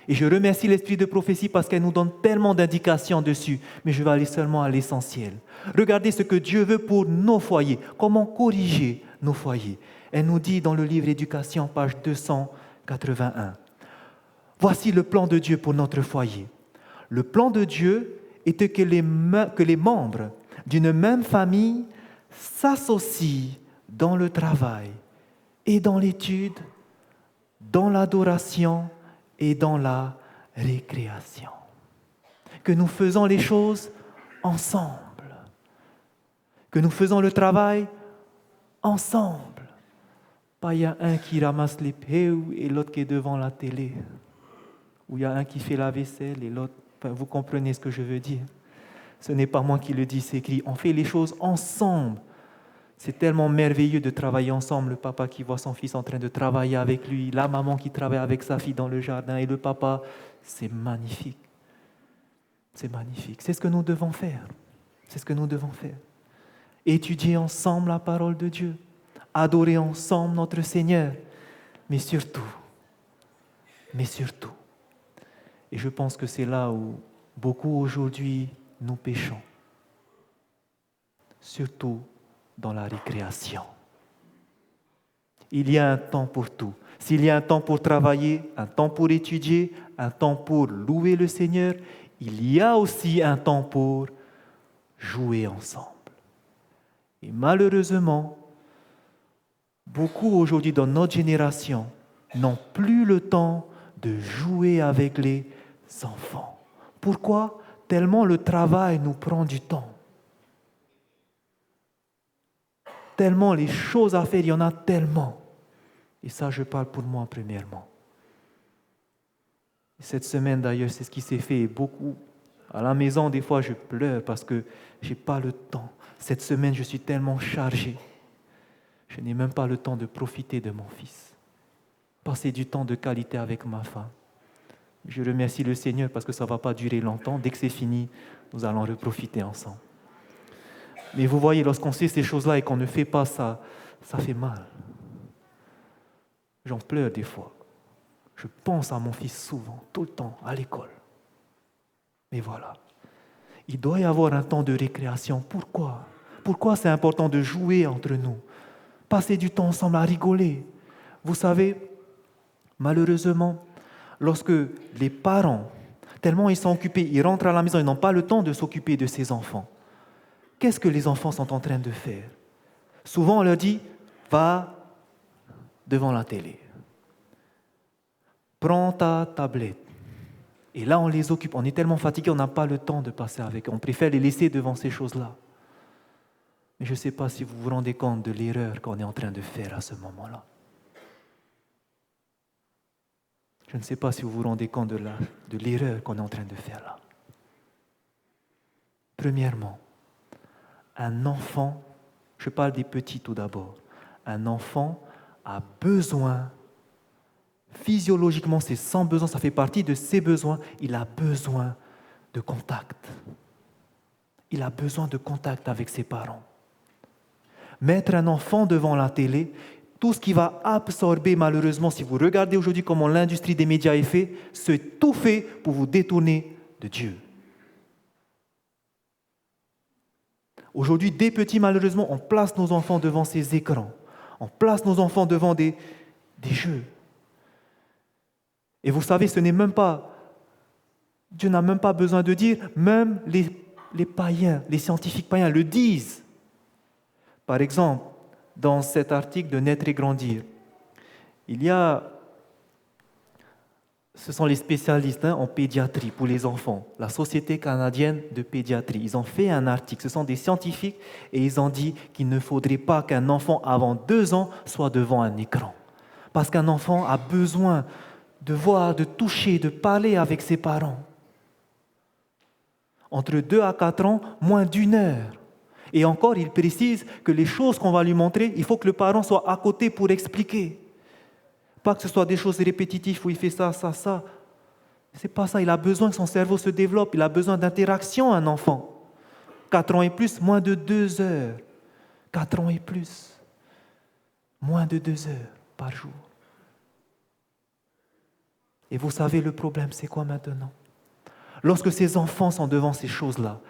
Et je remercie l'Esprit de prophétie parce qu'elle nous donne tellement d'indications dessus, mais je vais aller seulement à l'essentiel. Regardez ce que Dieu veut pour nos foyers, comment corriger nos foyers. Elle nous dit dans le livre Éducation, page 281. Voici le plan de Dieu pour notre foyer. Le plan de Dieu était que les membres d'une même famille s'associent dans le travail et dans l'étude, dans l'adoration et dans la récréation. Que nous faisons les choses ensemble. Que nous faisons le travail ensemble. Pas il y a un qui ramasse les pains et l'autre qui est devant la télé. Ou il y a un qui fait la vaisselle et l'autre... Enfin, vous comprenez ce que je veux dire. Ce n'est pas moi qui le dis, c'est écrit. On fait les choses ensemble. C'est tellement merveilleux de travailler ensemble. Le papa qui voit son fils en train de travailler avec lui, la maman qui travaille avec sa fille dans le jardin et le papa, c'est magnifique. C'est magnifique. C'est ce que nous devons faire. C'est ce que nous devons faire. Étudier ensemble la parole de Dieu. Adorer ensemble notre Seigneur. Mais surtout, et je pense que c'est là où beaucoup aujourd'hui nous péchons. Surtout dans la récréation. Il y a un temps pour tout. S'il y a un temps pour travailler, un temps pour étudier, un temps pour louer le Seigneur, il y a aussi un temps pour jouer ensemble. Et malheureusement, beaucoup aujourd'hui dans notre génération n'ont plus le temps de jouer avec les enfants. Pourquoi? Tellement le travail nous prend du temps. Tellement les choses à faire, il y en a tellement. Et ça, je parle pour moi premièrement. Cette semaine d'ailleurs, c'est ce qui s'est fait. Beaucoup à la maison, des fois, je pleure parce que je n'ai pas le temps. Cette semaine, je suis tellement chargé. Je n'ai même pas le temps de profiter de mon fils. Passer du temps de qualité avec ma femme. Je remercie le Seigneur parce que ça ne va pas durer longtemps. Dès que c'est fini, nous allons reprofiter ensemble. Mais vous voyez, lorsqu'on sait ces choses-là et qu'on ne fait pas ça, ça fait mal. J'en pleure des fois. Je pense à mon fils souvent, tout le temps, à l'école. Mais voilà. Il doit y avoir un temps de récréation. Pourquoi ? Pourquoi c'est important de jouer entre nous ? Passer du temps ensemble à rigoler. Vous savez, malheureusement, lorsque les parents, tellement ils sont occupés, ils rentrent à la maison, ils n'ont pas le temps de s'occuper de ses enfants. Qu'est-ce que les enfants sont en train de faire ? Souvent, on leur dit, va devant la télé. Prends ta tablette. Et là, on les occupe. On est tellement fatigués, on n'a pas le temps de passer avec eux. On préfère les laisser devant ces choses-là. Mais je ne sais pas si vous vous rendez compte de l'erreur qu'on est en train de faire à ce moment-là. Je ne sais pas si vous vous rendez compte de l'erreur qu'on est en train de faire là. Premièrement, un enfant, je parle des petits tout d'abord, un enfant a besoin, physiologiquement, c'est sans besoin, ça fait partie de ses besoins, il a besoin de contact. Il a besoin de contact avec ses parents. Mettre un enfant devant la télé, tout ce qui va absorber, malheureusement, si vous regardez aujourd'hui comment l'industrie des médias est faite, c'est tout fait pour vous détourner de Dieu. Aujourd'hui, dès petits, malheureusement, on place nos enfants devant ces écrans. On place nos enfants devant des jeux. Et vous savez, ce n'est même pas... Dieu n'a même pas besoin de dire, même les païens, les scientifiques païens le disent. Par exemple, dans cet article de Naître et Grandir, ce sont les spécialistes en pédiatrie pour les enfants, la Société canadienne de pédiatrie. Ils ont fait un article, ce sont des scientifiques, et ils ont dit qu'il ne faudrait pas qu'un enfant avant 2 ans soit devant un écran. Parce qu'un enfant a besoin de voir, de toucher, de parler avec ses parents. Entre 2 à 4 ans, moins d'1 heure. Et encore, il précise que les choses qu'on va lui montrer, il faut que le parent soit à côté pour expliquer. Pas que ce soit des choses répétitives où il fait ça, ça, ça. C'est pas ça. Il a besoin que son cerveau se développe. Il a besoin d'interaction, un enfant. 4 ans et plus, moins de 2 heures. 4 ans et plus, moins de 2 heures par jour. Et vous savez, le problème, c'est quoi maintenant ? Lorsque ces enfants sont devant ces choses-là,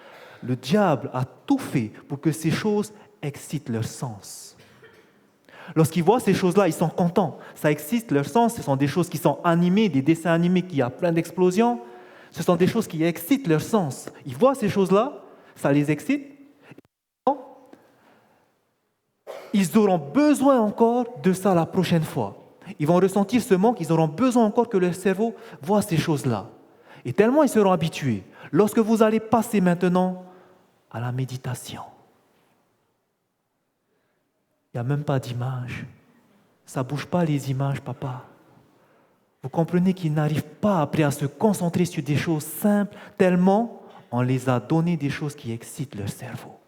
le diable a tout fait pour que ces choses excitent leur sens. Lorsqu'ils voient ces choses-là, ils sont contents. Ça excite leur sens. Ce sont des choses qui sont animées, des dessins animés qui ont plein d'explosions. Ce sont des choses qui excitent leur sens. Ils voient ces choses-là, ça les excite. Ils auront besoin encore de ça la prochaine fois. Ils vont ressentir ce manque, ils auront besoin encore que leur cerveau voit ces choses-là. Et tellement ils seront habitués. Lorsque vous allez passer maintenant à la méditation, il n'y a même pas d'image. Ça ne bouge pas les images, papa. Vous comprenez qu'ils n'arrivent pas après à se concentrer sur des choses simples, tellement on les a donné des choses qui excitent leur cerveau.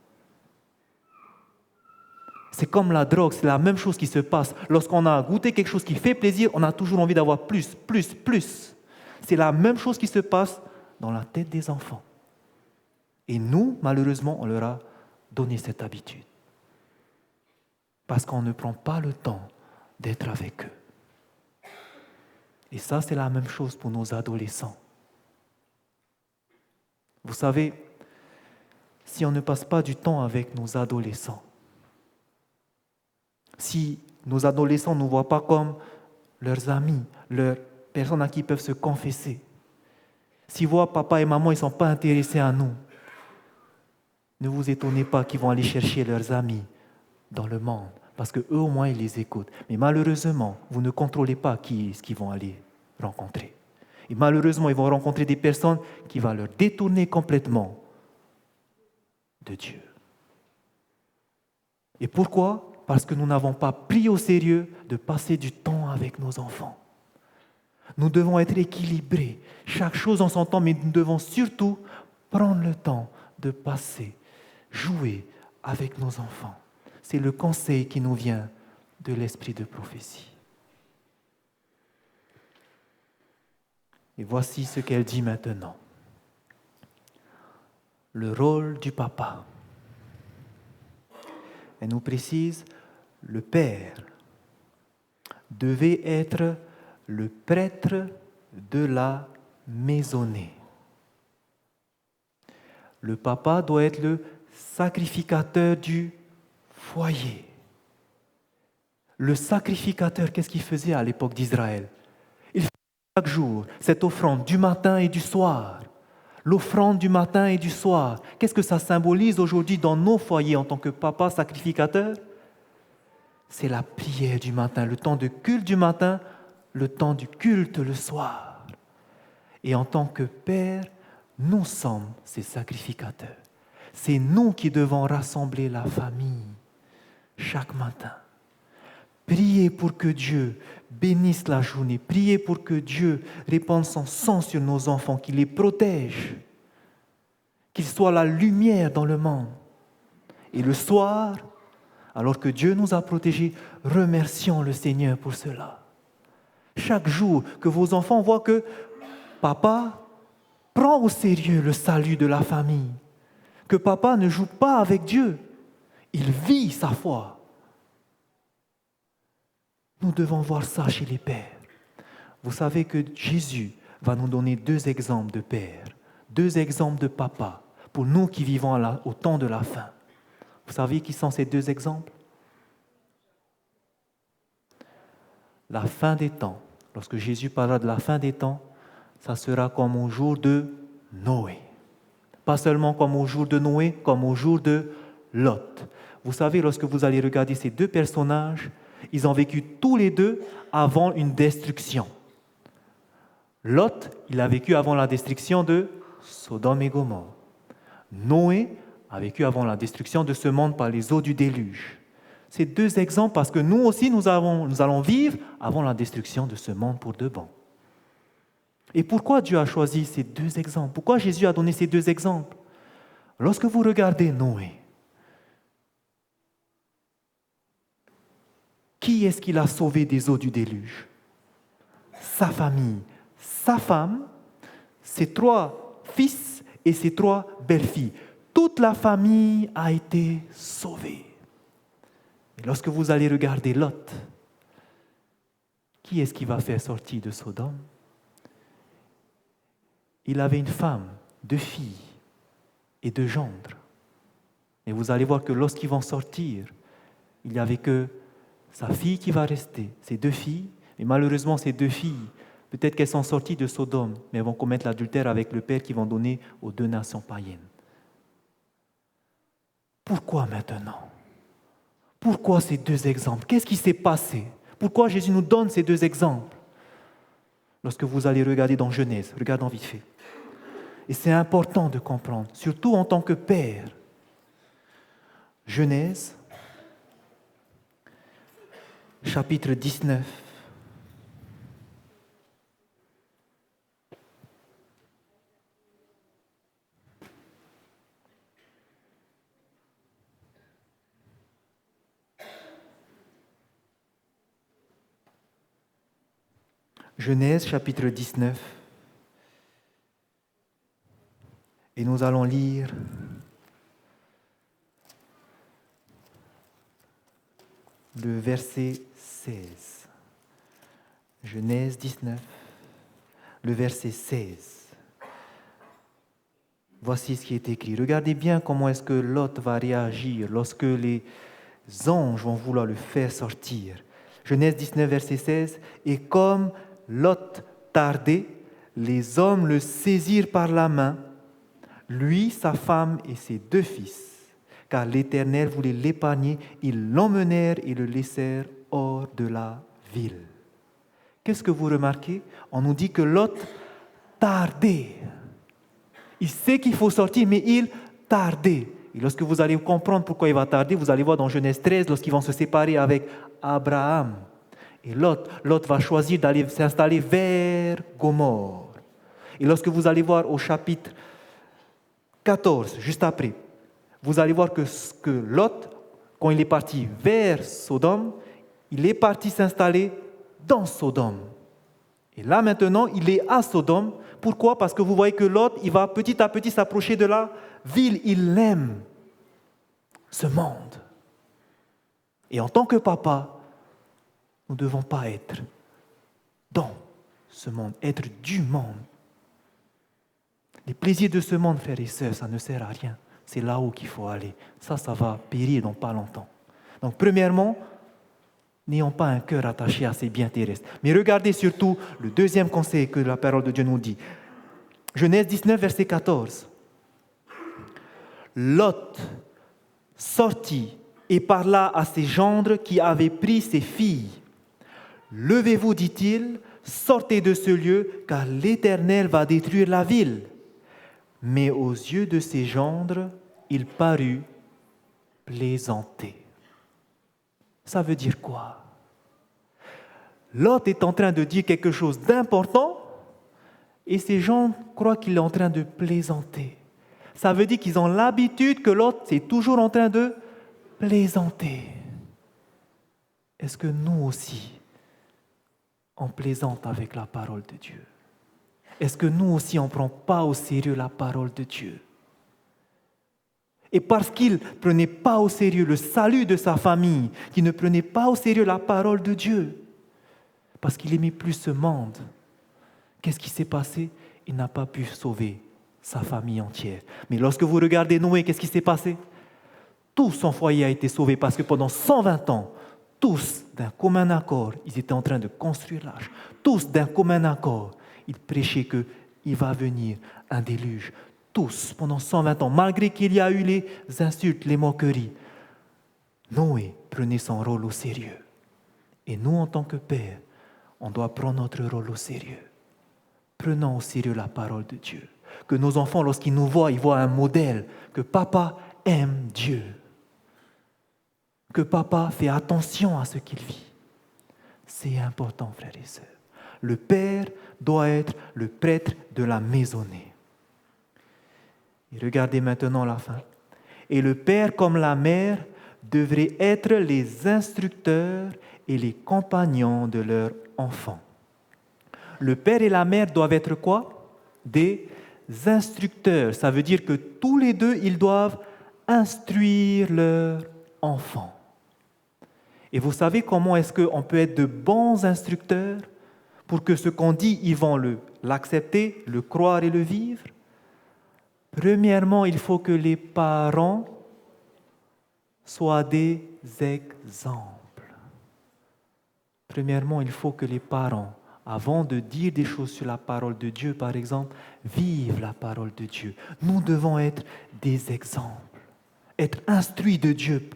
C'est comme la drogue, c'est la même chose qui se passe. Lorsqu'on a goûté quelque chose qui fait plaisir, on a toujours envie d'avoir plus, plus, plus. C'est la même chose qui se passe dans la tête des enfants. Et nous, malheureusement, on leur a donné cette habitude. Parce qu'on ne prend pas le temps d'être avec eux. Et ça, c'est la même chose pour nos adolescents. Vous savez, si on ne passe pas du temps avec nos adolescents, si nos adolescents ne nous voient pas comme leurs amis, leurs personnes à qui ils peuvent se confesser, s'ils voient papa et maman, ils ne sont pas intéressés à nous, ne vous étonnez pas qu'ils vont aller chercher leurs amis dans le monde, parce qu'eux au moins, ils les écoutent. Mais malheureusement, vous ne contrôlez pas qui est-ce qu'ils vont aller rencontrer. Et malheureusement, ils vont rencontrer des personnes qui vont leur détourner complètement de Dieu. Et pourquoi ? Parce que nous n'avons pas pris au sérieux de passer du temps avec nos enfants. Nous devons être équilibrés, chaque chose en son temps, mais nous devons surtout prendre le temps de passer, jouer avec nos enfants. C'est le conseil qui nous vient de l'esprit de prophétie. Et voici ce qu'elle dit maintenant. Le rôle du papa. Elle nous précise, le père devait être le prêtre de la maisonnée. Le papa doit être le sacrificateur du foyer. Le sacrificateur, qu'est-ce qu'il faisait à l'époque d'Israël? Il faisait chaque jour cette offrande du matin et du soir. L'offrande du matin et du soir. Qu'est-ce que ça symbolise aujourd'hui dans nos foyers en tant que papa sacrificateur? C'est la prière du matin, le temps de culte du matin, le temps du culte le soir. Et en tant que père, nous sommes ces sacrificateurs. C'est nous qui devons rassembler la famille chaque matin. Priez pour que Dieu bénisse la journée. Priez pour que Dieu répande son sang sur nos enfants, qu'il les protège, qu'ils soient la lumière dans le monde. Et le soir, alors que Dieu nous a protégés, remercions le Seigneur pour cela. Chaque jour, que vos enfants voient que papa prend au sérieux le salut de la famille, que papa ne joue pas avec Dieu, il vit sa foi. Nous devons voir ça chez les pères. Vous savez que Jésus va nous donner 2 exemples de pères, 2 exemples de papa, pour nous qui vivons au temps de la fin. Vous savez qui sont ces 2 exemples? La fin des temps. Lorsque Jésus parlera de la fin des temps, ça sera comme au jour de Noé. Pas seulement comme au jour de Noé, comme au jour de Lot. Vous savez, lorsque vous allez regarder ces 2 personnages, ils ont vécu tous les 2 avant une destruction. Lot, il a vécu avant la destruction de Sodome et Gomorrhe. Noé a vécu avant la destruction de ce monde par les eaux du déluge. Ces 2 exemples parce que nous aussi, nous allons vivre avant la destruction de ce monde pour de bon. Et pourquoi Dieu a choisi ces 2 exemples? Pourquoi Jésus a donné ces 2 exemples? Lorsque vous regardez Noé, qui est-ce qu'il a sauvé des eaux du déluge? Sa famille, sa femme, ses 3 fils et ses 3 belles-filles. Toute la famille a été sauvée. Et lorsque vous allez regarder Lot, qui est-ce qui va faire sortir de Sodome? Il avait une femme, 2 filles et 2 gendres. Et vous allez voir que lorsqu'ils vont sortir, il n'y avait que sa fille qui va rester, ses 2 filles. Et malheureusement, ces 2 filles, peut-être qu'elles sont sorties de Sodome, mais elles vont commettre l'adultère avec le père qu'ils vont donner aux 2 nations païennes. Pourquoi maintenant? Pourquoi ces 2 exemples? Qu'est-ce qui s'est passé? Pourquoi Jésus nous donne ces 2 exemples? Lorsque vous allez regarder dans Genèse, regardons vite fait. Et c'est important de comprendre, surtout en tant que père. Genèse, chapitre 19. Genèse, chapitre 19. Et nous allons lire le verset 16. Genèse 19, le verset 16. Voici ce qui est écrit. Regardez bien comment est-ce que Lot va réagir lorsque les anges vont vouloir le faire sortir. Genèse 19, verset 16. Et comme Lot tardait, les hommes le saisirent par la main, lui, sa femme et ses 2 fils, car l'Éternel voulait l'épargner. Ils l'emmenèrent et le laissèrent hors de la ville. Qu'est-ce que vous remarquez? On nous dit que Lot tardait. Il sait qu'il faut sortir, mais il tardait. Et lorsque vous allez comprendre pourquoi il va tarder, vous allez voir dans Genèse 13, lorsqu'ils vont se séparer avec Abraham. Et Lot va choisir d'aller s'installer vers Gomorrhe. Et lorsque vous allez voir au chapitre 14, juste après, vous allez voir que Lot, quand il est parti vers Sodome, il est parti s'installer dans Sodome. Et là maintenant, il est à Sodome. Pourquoi? Parce que vous voyez que Lot, il va petit à petit s'approcher de la ville. Il aime ce monde. Et en tant que papa, nous ne devons pas être dans ce monde, être du monde. Les plaisirs de ce monde, frères et sœurs, ça ne sert à rien. C'est là-haut qu'il faut aller. Ça va périr dans pas longtemps. Donc, premièrement, n'ayons pas un cœur attaché à ces biens terrestres. Mais regardez surtout le deuxième conseil que la parole de Dieu nous dit. Genèse 19, verset 14. Lot sortit et parla à ses gendres qui avaient pris ses filles. Levez-vous, dit-il, sortez de ce lieu, car l'Éternel va détruire la ville. Mais aux yeux de ses gendres, il parut plaisanter. Ça veut dire quoi? Lot est en train de dire quelque chose d'important et ces gens croient qu'il est en train de plaisanter. Ça veut dire qu'ils ont l'habitude que Lot est toujours en train de plaisanter. Est-ce que nous aussi, on plaisante avec la parole de Dieu? Est-ce que nous aussi, on ne prend pas au sérieux la parole de Dieu? Et parce qu'il ne prenait pas au sérieux le salut de sa famille, qu'il ne prenait pas au sérieux la parole de Dieu, parce qu'il aimait plus ce monde, qu'est-ce qui s'est passé? Il n'a pas pu sauver sa famille entière. Mais lorsque vous regardez Noé, qu'est-ce qui s'est passé? Tout son foyer a été sauvé parce que pendant 120 ans, tous d'un commun accord, ils étaient en train de construire l'arche. Tous d'un commun accord, ils prêchaient qu'il va venir un déluge. Tous, pendant 120 ans, malgré qu'il y a eu les insultes, les moqueries, Noé prenait son rôle au sérieux. Et nous, en tant que pères, on doit prendre notre rôle au sérieux. Prenons au sérieux la parole de Dieu. Que nos enfants, lorsqu'ils nous voient, ils voient un modèle, que papa aime Dieu. Que papa fait attention à ce qu'il vit. C'est important, frères et sœurs. Le père doit être le prêtre de la maisonnée. Et regardez maintenant la fin. Et le père comme la mère devraient être les instructeurs et les compagnons de leurs enfants. Le père et la mère doivent être quoi? Des instructeurs. Ça veut dire que tous les deux, ils doivent instruire leurs enfants. Et vous savez comment est-ce qu'on peut être de bons instructeurs pour que ce qu'on dit, ils vont l'accepter, le croire et le vivre? Premièrement, il faut que les parents soient des exemples. Premièrement, il faut que les parents, avant de dire des choses sur la parole de Dieu, par exemple, vivent la parole de Dieu. Nous devons être des exemples, être instruits de Dieu,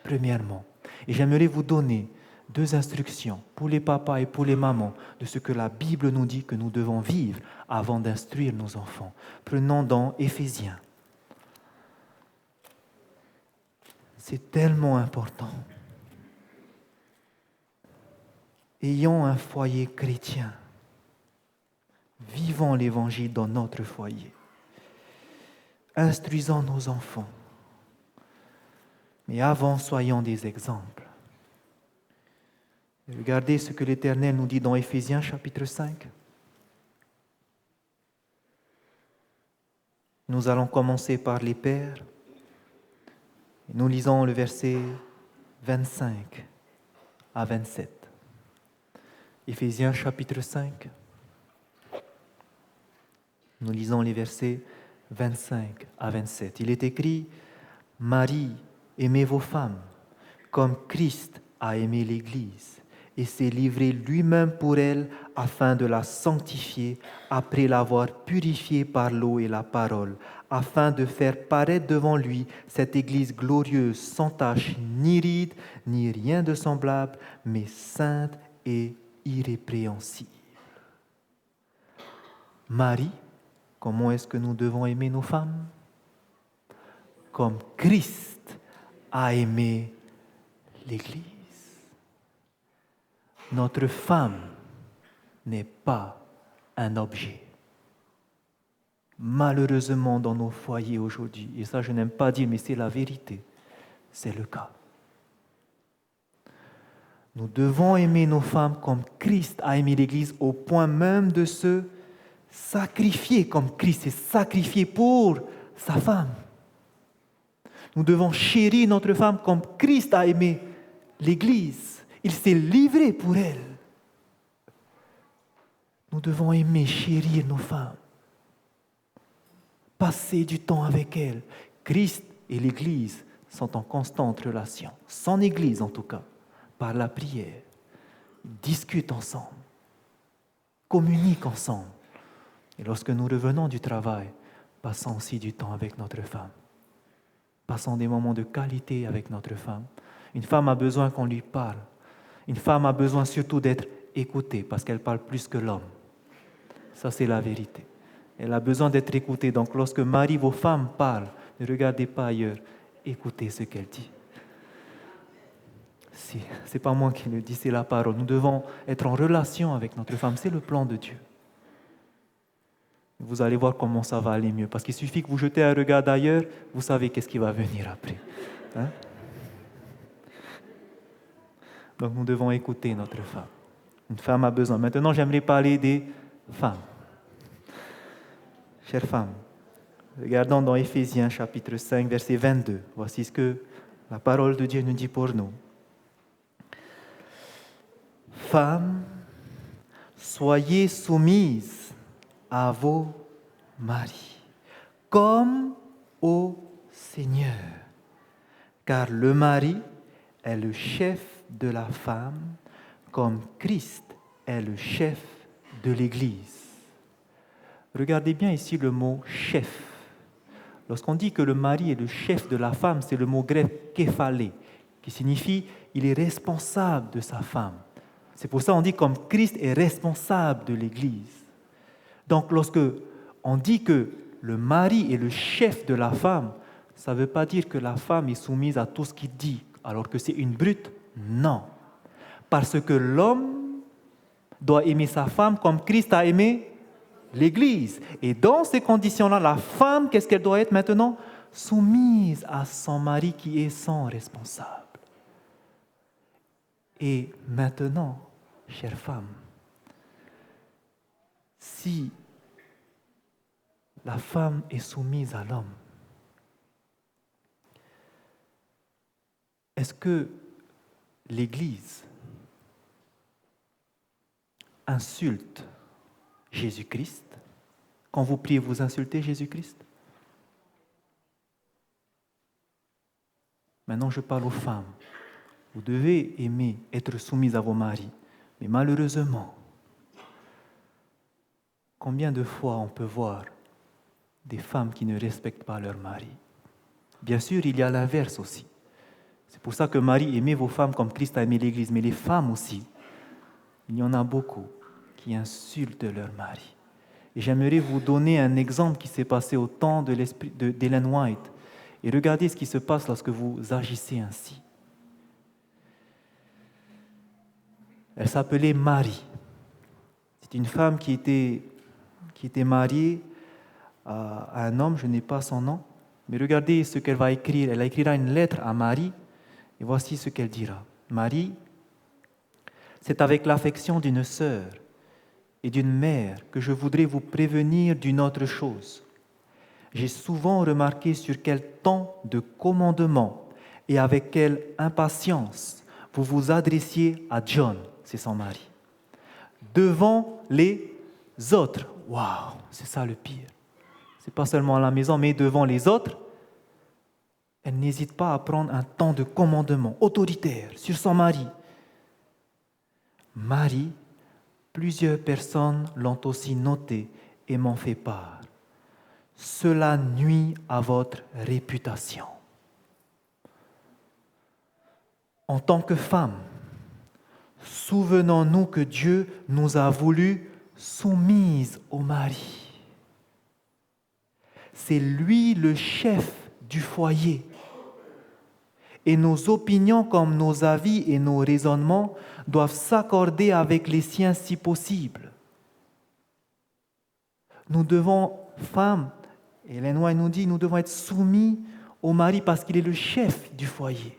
premièrement. Et j'aimerais vous donner 2 instructions pour les papas et pour les mamans de ce que la Bible nous dit que nous devons vivre avant d'instruire nos enfants. Prenons dans Éphésiens. C'est tellement important. Ayons un foyer chrétien. Vivons l'Évangile dans notre foyer. Instruisons nos enfants. Mais avant, soyons des exemples. Regardez ce que l'Éternel nous dit dans Éphésiens chapitre 5. Nous allons commencer par les pères. Nous lisons le verset 25 à 27. Éphésiens chapitre 5. Nous lisons les versets 25 à 27. Il est écrit, « Marie, aimez vos femmes, comme Christ a aimé l'Église, et s'est livré lui-même pour elle afin de la sanctifier, après l'avoir purifiée par l'eau et la parole, afin de faire paraître devant lui cette Église glorieuse, sans tache, ni ride, ni rien de semblable, mais sainte et irrépréhensible. » Marie, comment est-ce que nous devons aimer nos femmes? Comme Christ a aimé l'Église. Notre femme n'est pas un objet. Malheureusement, dans nos foyers aujourd'hui, et ça je n'aime pas dire, mais c'est la vérité, c'est le cas. Nous devons aimer nos femmes comme Christ a aimé l'Église, au point même de se sacrifier comme Christ s'est sacrifié pour sa femme. Nous devons chérir notre femme comme Christ a aimé l'Église. Il s'est livré pour elle. Nous devons aimer, chérir nos femmes. Passer du temps avec elles. Christ et l'Église sont en constante relation. Son Église en tout cas, par la prière. Ils discutent ensemble. Communiquent ensemble. Et lorsque nous revenons du travail, passons aussi du temps avec notre femme. Passons des moments de qualité avec notre femme. Une femme a besoin qu'on lui parle. Une femme a besoin surtout d'être écoutée parce qu'elle parle plus que l'homme. Ça, c'est la vérité. Elle a besoin d'être écoutée. Donc, lorsque Marie, vos femmes parlent, ne regardez pas ailleurs. Écoutez ce qu'elle dit. Ce n'est pas moi qui le dis, c'est la parole. Nous devons être en relation avec notre femme. C'est le plan de Dieu. Vous allez voir comment ça va aller mieux. Parce qu'il suffit que vous jetez un regard d'ailleurs, vous savez qu'est-ce qui va venir après. Hein? Donc nous devons écouter notre femme. Une femme a besoin. Maintenant, j'aimerais parler des femmes. Chères femmes, regardons dans Éphésiens chapitre 5, verset 22. Voici ce que la parole de Dieu nous dit pour nous. Femmes, soyez soumises à vos maris, comme au Seigneur. Car le mari est le chef de la femme, comme Christ est le chef de l'Église. Regardez bien ici le mot « chef ». Lorsqu'on dit que le mari est le chef de la femme, c'est le mot grec « képhalé », qui signifie « il est responsable de sa femme ». C'est pour ça qu'on dit comme Christ est responsable de l'Église. Donc lorsque on dit que le mari est le chef de la femme, ça ne veut pas dire que la femme est soumise à tout ce qu'il dit, alors que c'est une brute. Non. Parce que l'homme doit aimer sa femme comme Christ a aimé l'Église. Et dans ces conditions-là, la femme, qu'est-ce qu'elle doit être maintenant? Soumise à son mari qui est son responsable. Et maintenant, chère femme, si la femme est soumise à l'homme, est-ce que l'Église insulte Jésus-Christ? Quand vous priez, vous insultez Jésus-Christ? Maintenant, je parle aux femmes. Vous devez aimer être soumises à vos maris. Mais malheureusement, combien de fois on peut voir des femmes qui ne respectent pas leur mari? Bien sûr, il y a l'inverse aussi. C'est pour ça que Marie, aimez vos femmes comme Christ a aimé l'Église. Mais les femmes aussi, il y en a beaucoup qui insultent leur mari. Et j'aimerais vous donner un exemple qui s'est passé au temps d'Ellen White. Et regardez ce qui se passe lorsque vous agissez ainsi. Elle s'appelait Marie. C'est une femme qui était mariée à un homme, je n'ai pas son nom. Mais regardez ce qu'elle va écrire. Elle écrira une lettre à Marie. Et voici ce qu'elle dira. Marie, c'est avec l'affection d'une sœur et d'une mère que je voudrais vous prévenir d'une autre chose. J'ai souvent remarqué sur quel ton de commandement et avec quelle impatience vous vous adressiez à John, c'est son mari, devant les autres. Waouh, c'est ça le pire. C'est pas seulement à la maison, mais devant les autres. Elle n'hésite pas à prendre un ton de commandement autoritaire sur son mari. Marie, plusieurs personnes l'ont aussi noté et m'en fait part. Cela nuit à votre réputation. En tant que femme, souvenons-nous que Dieu nous a voulu soumises au mari. C'est lui le chef du foyer. Et nos opinions comme nos avis et nos raisonnements doivent s'accorder avec les siens si possible. Nous devons, femmes, Ellen White nous dit, nous devons être soumis au mari parce qu'il est le chef du foyer.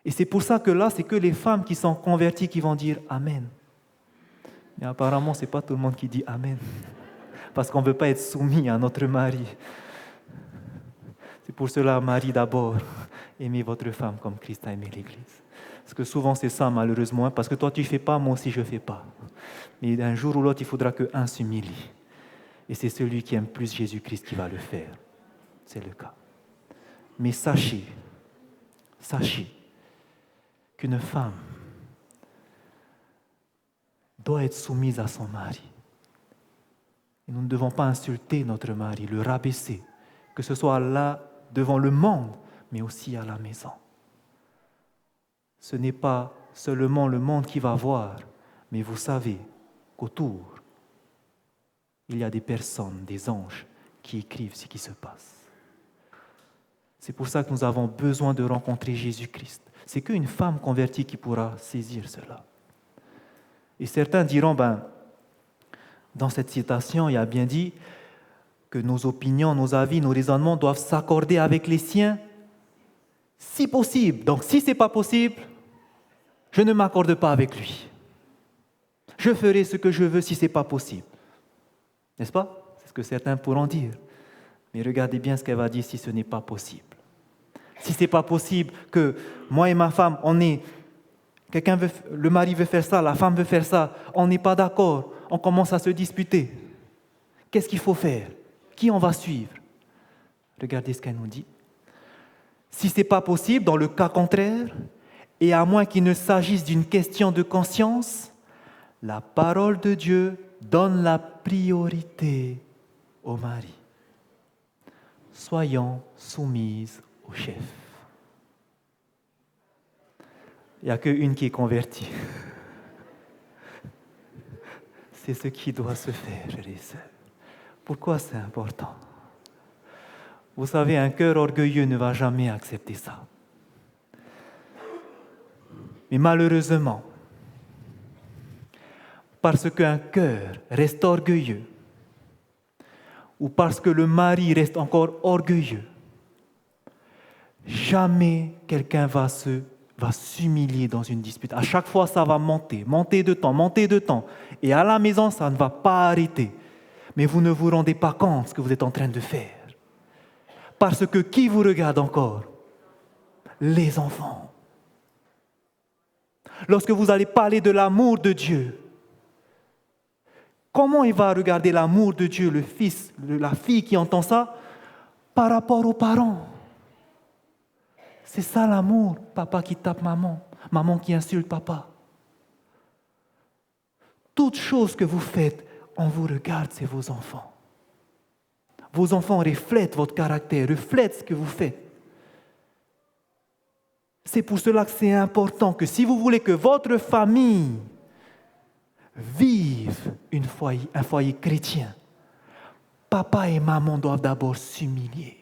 Et c'est pour ça que là, c'est que les femmes qui sont converties qui vont dire Amen. Mais apparemment, ce n'est pas tout le monde qui dit Amen. Parce qu'on ne veut pas être soumis à notre mari. C'est pour cela, mari d'abord, aimez votre femme comme Christ a aimé l'Église. Parce que souvent c'est ça malheureusement, parce que toi tu ne fais pas, moi aussi je ne fais pas. Mais un jour ou l'autre, il faudra qu'un s'humilie. Et c'est celui qui aime plus Jésus-Christ qui va le faire. C'est le cas. Mais sachez qu'une femme doit être soumise à son mari. Et nous ne devons pas insulter notre mari, le rabaisser, que ce soit là devant le monde, mais aussi à la maison. Ce n'est pas seulement le monde qui va voir, mais vous savez qu'autour, il y a des personnes, des anges, qui écrivent ce qui se passe. C'est pour ça que nous avons besoin de rencontrer Jésus-Christ. C'est qu'une femme convertie qui pourra saisir cela. Et certains diront, dans cette citation, il y a bien dit que nos opinions, nos avis, nos raisonnements doivent s'accorder avec les siens, si possible. Donc, si ce n'est pas possible, je ne m'accorde pas avec lui. Je ferai ce que je veux si ce n'est pas possible. N'est-ce pas? C'est ce que certains pourront dire. Mais regardez bien ce qu'elle va dire si ce n'est pas possible. Si ce n'est pas possible que moi et ma femme, le mari veut faire ça, la femme veut faire ça, on n'est pas d'accord, on commence à se disputer. Qu'est-ce qu'il faut faire? Qui on va suivre? Regardez ce qu'elle nous dit. Si ce n'est pas possible, dans le cas contraire, et à moins qu'il ne s'agisse d'une question de conscience, la parole de Dieu donne la priorité au mari. Soyons soumises au chef. Il n'y a qu'une qui est convertie. C'est ce qui doit se faire, frères et sœurs. Pourquoi c'est important? Vous savez, un cœur orgueilleux ne va jamais accepter ça. Mais malheureusement, parce qu'un cœur reste orgueilleux, ou parce que le mari reste encore orgueilleux, jamais quelqu'un va s'humilier dans une dispute. À chaque fois, ça va monter de temps. Et à la maison, ça ne va pas arrêter. Mais vous ne vous rendez pas compte de ce que vous êtes en train de faire. Parce que qui vous regarde encore? Les enfants. Lorsque vous allez parler de l'amour de Dieu, comment il va regarder l'amour de Dieu, le fils, la fille qui entend ça, par rapport aux parents? C'est ça l'amour, papa qui tape maman, maman qui insulte papa. Toute chose que vous faites, on vous regarde, c'est vos enfants. Vos enfants reflètent votre caractère, reflètent ce que vous faites. C'est pour cela que c'est important que si vous voulez que votre famille vive un foyer chrétien, papa et maman doivent d'abord s'humilier.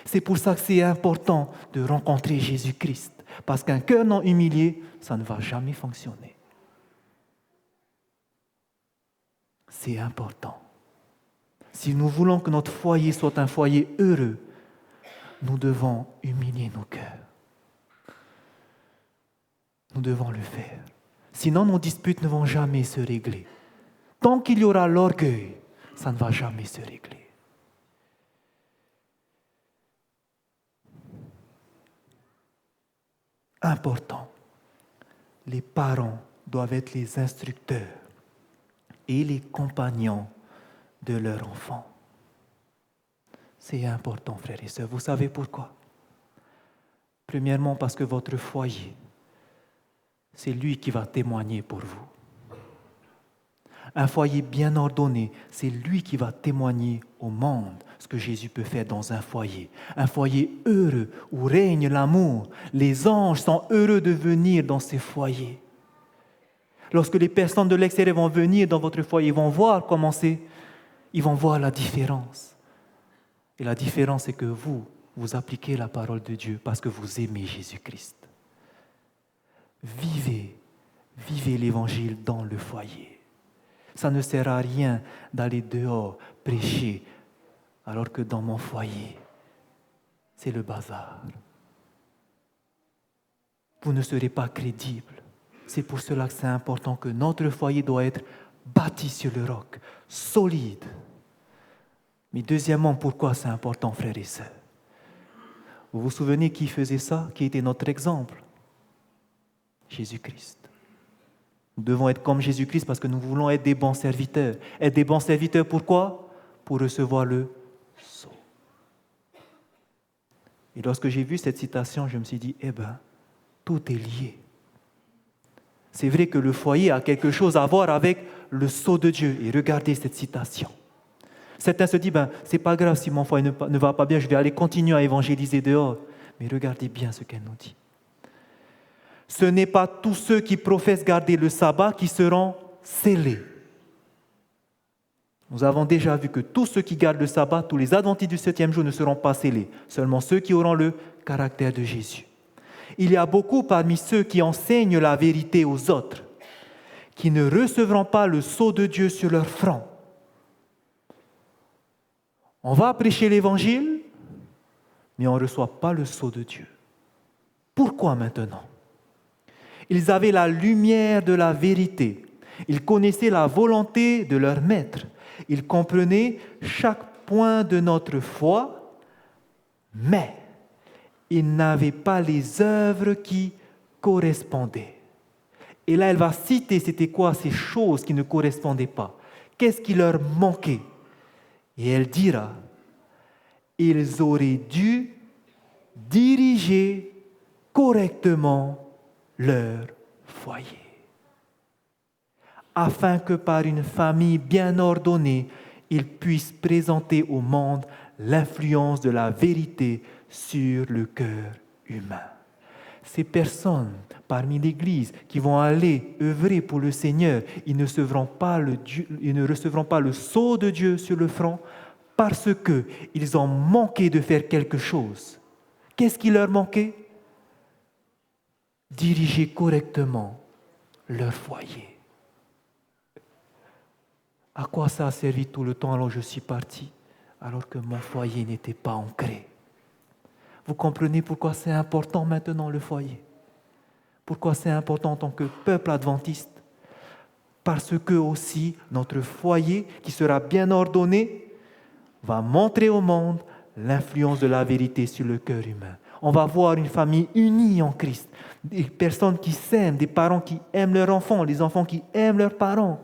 C'est pour ça que c'est important de rencontrer Jésus-Christ. Parce qu'un cœur non humilié, ça ne va jamais fonctionner. C'est important. Si nous voulons que notre foyer soit un foyer heureux, nous devons humilier nos cœurs. Nous devons le faire. Sinon, nos disputes ne vont jamais se régler. Tant qu'il y aura l'orgueil, ça ne va jamais se régler. Important. Les parents doivent être les instructeurs et les compagnons de leur enfant. C'est important, frères et sœurs. Vous savez pourquoi? Premièrement, parce que votre foyer, c'est lui qui va témoigner pour vous. Un foyer bien ordonné, c'est lui qui va témoigner au monde ce que Jésus peut faire dans un foyer. Un foyer heureux où règne l'amour. Les anges sont heureux de venir dans ces foyers. Lorsque les personnes de l'extérieur vont venir dans votre foyer, ils vont voir comment c'est, ils vont voir la différence. Et la différence, c'est que vous appliquez la parole de Dieu parce que vous aimez Jésus-Christ. Vivez l'évangile dans le foyer. Ça ne sert à rien d'aller dehors prêcher, alors que dans mon foyer, c'est le bazar. vous ne serez pas crédible. C'est pour cela que c'est important que notre foyer doit être bâti sur le roc, solide. Mais deuxièmement, pourquoi c'est important, frères et sœurs? Vous vous souvenez qui faisait ça? Qui était notre exemple? Jésus-Christ. Nous devons être comme Jésus-Christ parce que nous voulons être des bons serviteurs. Être des bons serviteurs, pourquoi? Pour recevoir le sceau. Et lorsque j'ai vu cette citation, je me suis dit, tout est lié. C'est vrai que le foyer a quelque chose à voir avec le sceau de Dieu. Et regardez cette citation. Certains se disent, c'est pas grave si mon foyer ne va pas bien, je vais aller continuer à évangéliser dehors. Mais regardez bien ce qu'elle nous dit. Ce n'est pas tous ceux qui professent garder le sabbat qui seront scellés. Nous avons déjà vu que tous ceux qui gardent le sabbat, tous les adventistes du 7e jour ne seront pas scellés, seulement ceux qui auront le caractère de Jésus. Il y a beaucoup parmi ceux qui enseignent la vérité aux autres, qui ne recevront pas le sceau de Dieu sur leur front. On va prêcher l'évangile, mais on ne reçoit pas le sceau de Dieu. Pourquoi maintenant? Ils avaient la lumière de la vérité. Ils connaissaient la volonté de leur maître. Ils comprenaient chaque point de notre foi, mais ils n'avaient pas les œuvres qui correspondaient. Et là, elle va citer c'était quoi ces choses qui ne correspondaient pas. Qu'est-ce qui leur manquait? Et elle dira, ils auraient dû diriger correctement leur foyer, afin que par une famille bien ordonnée, ils puissent présenter au monde l'influence de la vérité sur le cœur humain. Ces personnes parmi l'Église qui vont aller œuvrer pour le Seigneur, ils ne recevront pas le sceau de Dieu sur le front parce qu'ils ont manqué de faire quelque chose. Qu'est-ce qui leur manquait? Diriger correctement leur foyer. À quoi ça a servi tout le temps alors je suis parti, alors que mon foyer n'était pas ancré? Vous comprenez pourquoi c'est important maintenant le foyer? Pourquoi c'est important en tant que peuple adventiste? Parce que aussi notre foyer, qui sera bien ordonné, va montrer au monde l'influence de la vérité sur le cœur humain. On va voir une famille unie en Christ, des personnes qui s'aiment, des parents qui aiment leurs enfants, les enfants qui aiment leurs parents,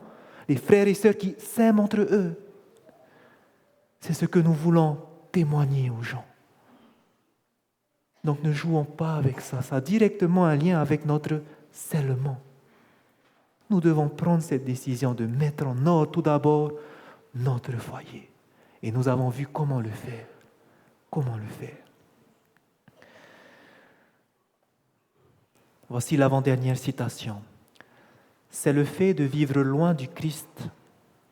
les frères et sœurs qui s'aiment entre eux. C'est ce que nous voulons témoigner aux gens. Donc ne jouons pas avec ça. Ça a directement un lien avec notre scellement. Nous devons prendre cette décision de mettre en ordre tout d'abord notre foyer. Et nous avons vu comment le faire. Comment le faire. Voici l'avant-dernière citation. C'est le fait de vivre loin du Christ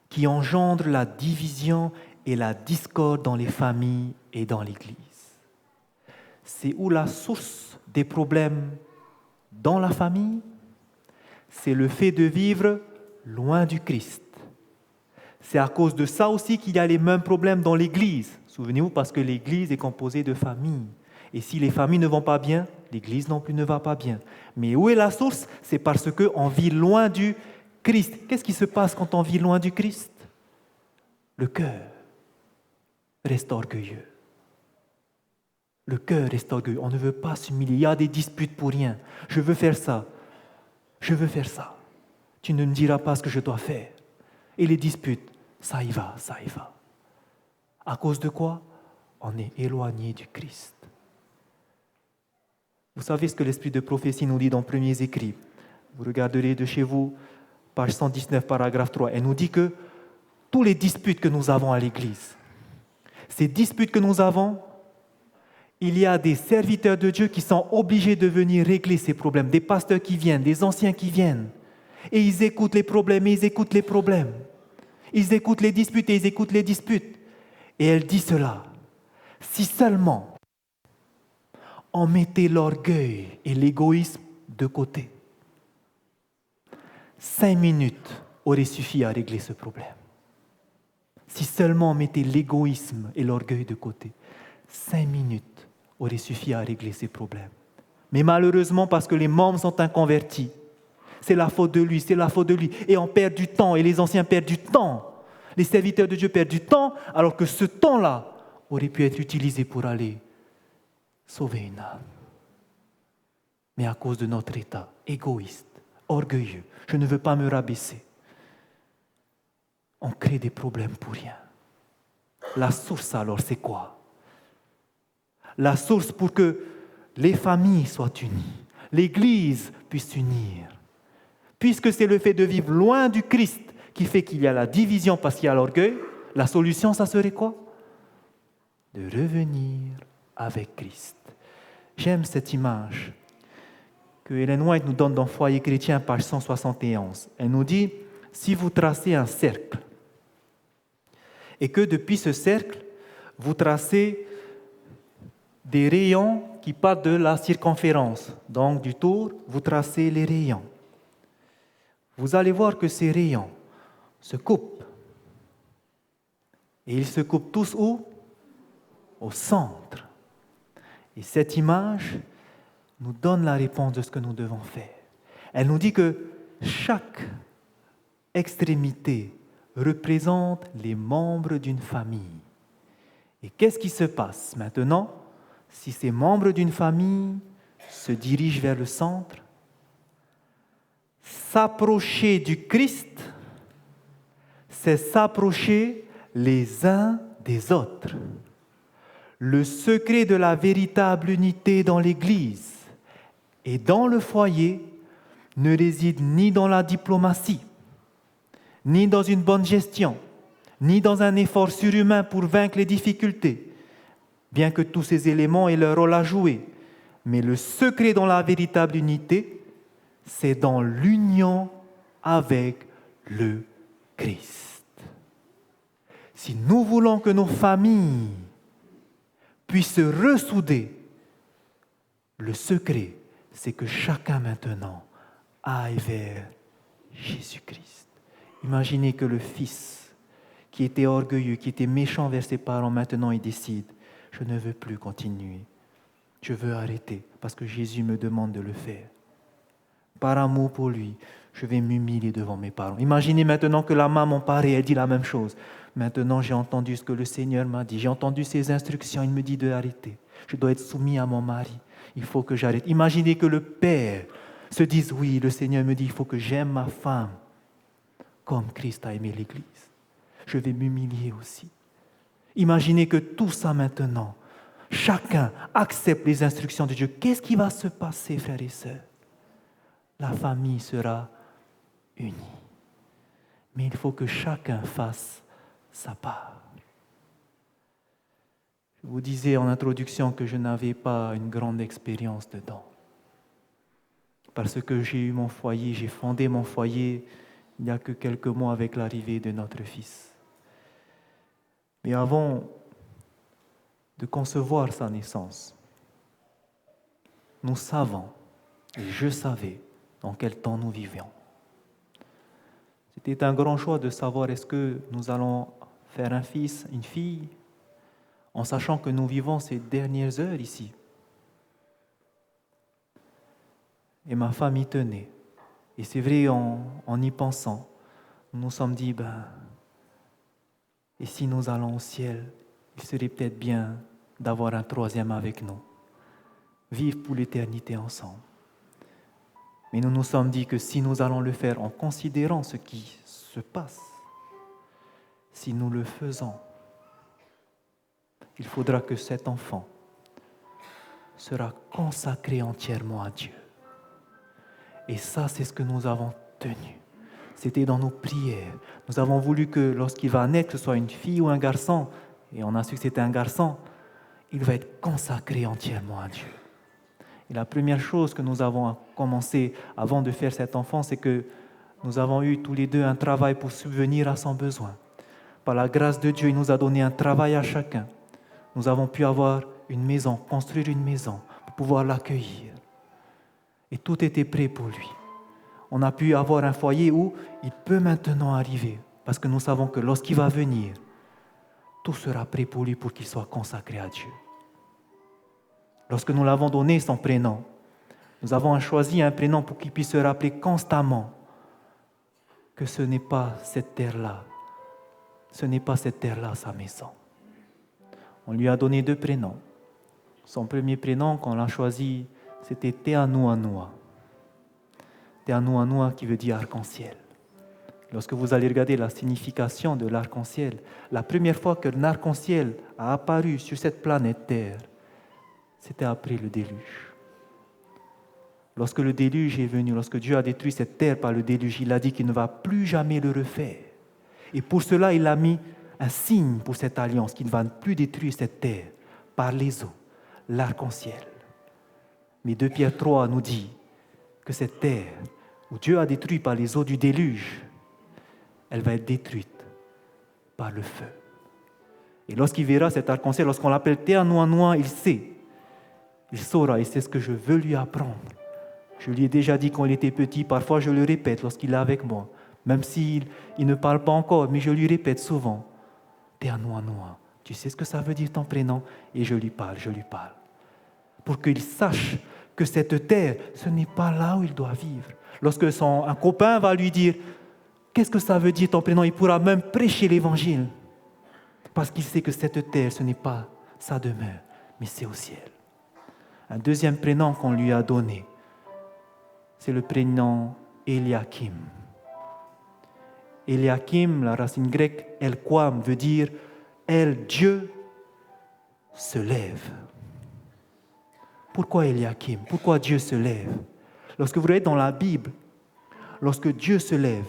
qui engendre la division et la discorde dans les familles et dans l'Église. C'est où la source des problèmes dans la famille? C'est le fait de vivre loin du Christ. C'est à cause de ça aussi qu'il y a les mêmes problèmes dans l'Église. Souvenez-vous, parce que l'Église est composée de familles. Et si les familles ne vont pas bien, l'Église non plus ne va pas bien. Mais où est la source? C'est parce qu'on vit loin du Christ. Qu'est-ce qui se passe quand on vit loin du Christ? Le cœur reste orgueilleux. Le cœur reste orgueilleux. On ne veut pas s'humilier. Il y a des disputes pour rien. Je veux faire ça. Je veux faire ça. Tu ne me diras pas ce que je dois faire. Et les disputes, ça y va, ça y va. À cause de quoi? On est éloigné du Christ. Vous savez ce que l'esprit de prophétie nous dit dans Premiers Écrits. Vous regarderez de chez vous, page 119, paragraphe 3. Elle nous dit que tous les disputes que nous avons à l'Église, ces disputes que nous avons, il y a des serviteurs de Dieu qui sont obligés de venir régler ces problèmes, des pasteurs qui viennent, des anciens qui viennent, et ils écoutent les problèmes, et ils écoutent les problèmes. Ils écoutent les disputes, et ils écoutent les disputes. Et elle dit cela, si seulement on mettait l'orgueil et l'égoïsme de côté, 5 minutes auraient suffi à régler ce problème. Si seulement on mettait l'égoïsme et l'orgueil de côté, 5 minutes auraient suffi à régler ces problèmes. Mais malheureusement, parce que les membres sont inconvertis, c'est la faute de lui, c'est la faute de lui. Et on perd du temps, et les anciens perdent du temps. Les serviteurs de Dieu perdent du temps, alors que ce temps-là aurait pu être utilisé pour aller sauver une âme. Mais à cause de notre état égoïste, orgueilleux, je ne veux pas me rabaisser, on crée des problèmes pour rien. La source alors, c'est quoi? La source pour que les familles soient unies, l'Église puisse s'unir. Puisque c'est le fait de vivre loin du Christ qui fait qu'il y a la division parce qu'il y a l'orgueil, la solution, ça serait quoi? De revenir avec Christ. J'aime cette image que Ellen White nous donne dans Foyer chrétien, page 171. Elle nous dit, si vous tracez un cercle, et que depuis ce cercle, vous tracez des rayons qui partent de la circonférence, donc du tour, vous tracez les rayons. Vous allez voir que ces rayons se coupent. Et ils se coupent tous où? Au centre. Et cette image nous donne la réponse de ce que nous devons faire. Elle nous dit que chaque extrémité représente les membres d'une famille. Et qu'est-ce qui se passe maintenant si ces membres d'une famille se dirigent vers le centre? S'approcher du Christ, c'est s'approcher les uns des autres. Le secret de la véritable unité dans l'Église et dans le foyer ne réside ni dans la diplomatie, ni dans une bonne gestion, ni dans un effort surhumain pour vaincre les difficultés, bien que tous ces éléments aient leur rôle à jouer. Mais le secret dans la véritable unité, c'est dans l'union avec le Christ. Si nous voulons que nos familles puissent se ressouder, le secret, c'est que chacun maintenant aille vers Jésus-Christ. Imaginez que le fils, qui était orgueilleux, qui était méchant vers ses parents, maintenant il décide, je ne veux plus continuer, je veux arrêter, parce que Jésus me demande de le faire. Par amour pour lui, je vais m'humilier devant mes parents. Imaginez maintenant que la maman pareille, elle dit la même chose. Maintenant, j'ai entendu ce que le Seigneur m'a dit. J'ai entendu ses instructions. Il me dit d'arrêter. Je dois être soumis à mon mari. Il faut que j'arrête. Imaginez que le père se dise, oui, le Seigneur me dit, il faut que j'aime ma femme comme Christ a aimé l'Église. Je vais m'humilier aussi. Imaginez que tout ça maintenant, chacun accepte les instructions de Dieu. Qu'est-ce qui va se passer, frères et sœurs? La famille sera unie. Mais il faut que chacun fasse sa part. Je vous disais en introduction que je n'avais pas une grande expérience dedans. Parce que j'ai eu mon foyer, j'ai fondé mon foyer il n'y a que quelques mois avec l'arrivée de notre fils. Mais avant de concevoir sa naissance, nous savons, et je savais, dans quel temps nous vivions. C'était un grand choix de savoir est-ce que nous allons faire un fils, une fille, en sachant que nous vivons ces dernières heures ici. Et ma femme y tenait. Et c'est vrai, en y pensant, nous nous sommes dit, et si nous allons au ciel, il serait peut-être bien d'avoir un troisième avec nous, vivre pour l'éternité ensemble. Mais nous nous sommes dit que si nous allons le faire en considérant ce qui se passe, si nous le faisons, il faudra que cet enfant sera consacré entièrement à Dieu. Et ça, c'est ce que nous avons tenu. C'était dans nos prières. Nous avons voulu que lorsqu'il va naître, que ce soit une fille ou un garçon, et on a su que c'était un garçon, il va être consacré entièrement à Dieu. Et la première chose que nous avons commencé avant de faire cet enfant, c'est que nous avons eu tous les deux un travail pour subvenir à son besoin. Par la grâce de Dieu, il nous a donné un travail à chacun. Nous avons pu avoir une maison, construire une maison pour pouvoir l'accueillir. Et tout était prêt pour lui. On a pu avoir un foyer où il peut maintenant arriver, parce que nous savons que lorsqu'il va venir, tout sera prêt pour lui pour qu'il soit consacré à Dieu. Lorsque nous l'avons donné son prénom, Nous avons choisi un prénom pour qu'il puisse se rappeler constamment que ce n'est pas cette terre-là. Ce n'est pas cette terre-là sa maison. On lui a donné 2 prénoms. Son premier prénom qu'on a choisi, c'était Teanuanua. Teanuanua qui veut dire arc-en-ciel. Lorsque vous allez regarder la signification de l'arc-en-ciel, la première fois qu'un arc-en-ciel a apparu sur cette planète Terre, c'était après le déluge. Lorsque le déluge est venu, lorsque Dieu a détruit cette terre par le déluge, il a dit qu'il ne va plus jamais le refaire. Et pour cela, il a mis un signe pour cette alliance, qu'il ne va plus détruire cette terre par les eaux, l'arc-en-ciel. Mais 2 Pierre 3 nous dit que cette terre, où Dieu a détruit par les eaux du déluge, elle va être détruite par le feu. Et lorsqu'il verra cet arc-en-ciel, lorsqu'on l'appelle Teanuanua, il saura, et c'est ce que je veux lui apprendre. Je lui ai déjà dit quand il était petit, parfois je le répète lorsqu'il est avec moi, même s'il ne parle pas encore, mais je lui répète souvent, Teanuanua, tu sais ce que ça veut dire ton prénom? Et je lui parle. Pour qu'il sache que cette terre, ce n'est pas là où il doit vivre. Lorsque un copain va lui dire, qu'est-ce que ça veut dire ton prénom? Il pourra même prêcher l'évangile, parce qu'il sait que cette terre, ce n'est pas sa demeure, mais c'est au ciel. Un deuxième prénom qu'on lui a donné, c'est le prénom Eliakim. Eliakim, la racine grecque, Elquam, veut dire « Dieu se lève ». Pourquoi Eliakim? Pourquoi Dieu se lève? Lorsque vous regardez dans la Bible, lorsque Dieu se lève,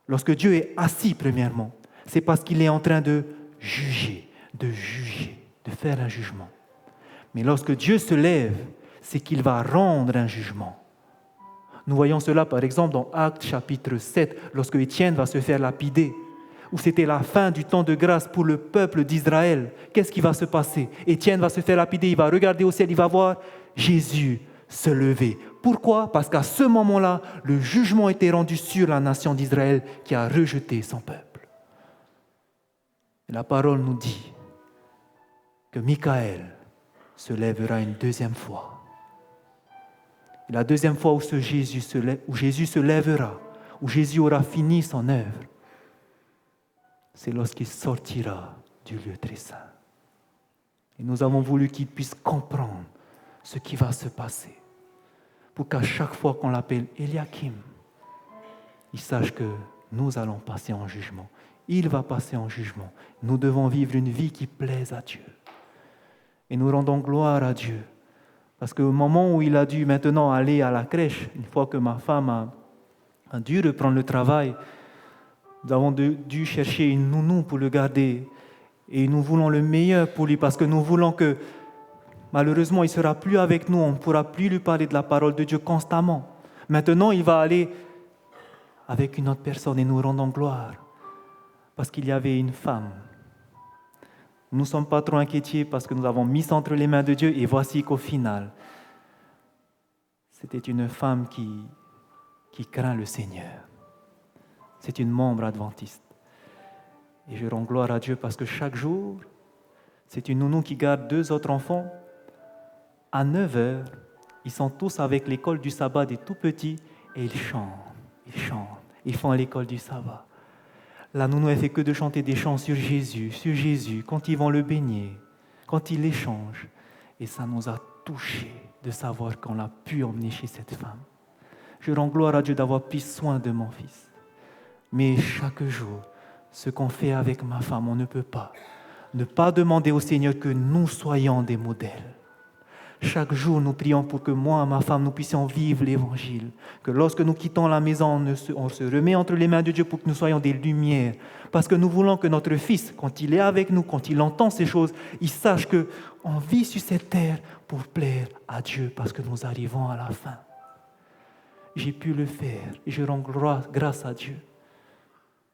lorsque Dieu est assis premièrement, c'est parce qu'il est en train de juger, de faire un jugement. Mais lorsque Dieu se lève, c'est qu'il va rendre un jugement. Nous voyons cela par exemple dans Actes chapitre 7, lorsque Étienne va se faire lapider, où c'était la fin du temps de grâce pour le peuple d'Israël. Qu'est-ce qui va se passer? Étienne va se faire lapider, il va regarder au ciel, il va voir Jésus se lever. Pourquoi? Parce qu'à ce moment-là, le jugement était rendu sur la nation d'Israël qui a rejeté son peuple. Et la parole nous dit que Michaël se lèvera une deuxième fois. Et la deuxième fois où Jésus se lèvera, où Jésus aura fini son œuvre, c'est lorsqu'il sortira du lieu très saint. Et nous avons voulu qu'il puisse comprendre ce qui va se passer, pour qu'à chaque fois qu'on l'appelle Eliakim, il sache que nous allons passer en jugement. Il va passer en jugement. Nous devons vivre une vie qui plaise à Dieu. Et nous rendons gloire à Dieu. Parce qu'au moment où il a dû maintenant aller à la crèche, une fois que ma femme a dû reprendre le travail, nous avons dû chercher une nounou pour le garder. Et nous voulons le meilleur pour lui, parce que nous voulons que, malheureusement, il ne sera plus avec nous, on ne pourra plus lui parler de la parole de Dieu constamment. Maintenant, il va aller avec une autre personne et nous rendons gloire, parce qu'il y avait une femme. Nous ne sommes pas trop inquiétés parce que nous avons mis ça entre les mains de Dieu, et voici qu'au final, c'était une femme qui craint le Seigneur. C'est une membre adventiste. Et je rends gloire à Dieu parce que chaque jour, c'est une nounou qui garde 2 autres enfants. À 9h, ils sont tous avec l'école du sabbat des tout petits et ils chantent. Ils font l'école du sabbat. La nounou, elle fait que de chanter des chants sur Jésus, quand ils vont le baigner, quand ils l'échangent. Et ça nous a touchés de savoir qu'on a pu emmener chez cette femme. Je rends gloire à Dieu d'avoir pris soin de mon fils. Mais chaque jour, ce qu'on fait avec ma femme, on ne peut pas ne pas demander au Seigneur que nous soyons des modèles. Chaque jour, nous prions pour que moi et ma femme, nous puissions vivre l'Évangile. Que lorsque nous quittons la maison, on se remet entre les mains de Dieu pour que nous soyons des lumières. Parce que nous voulons que notre fils, quand il est avec nous, quand il entend ces choses, il sache qu'on vit sur cette terre pour plaire à Dieu, parce que nous arrivons à la fin. J'ai pu le faire et je rends grâce à Dieu,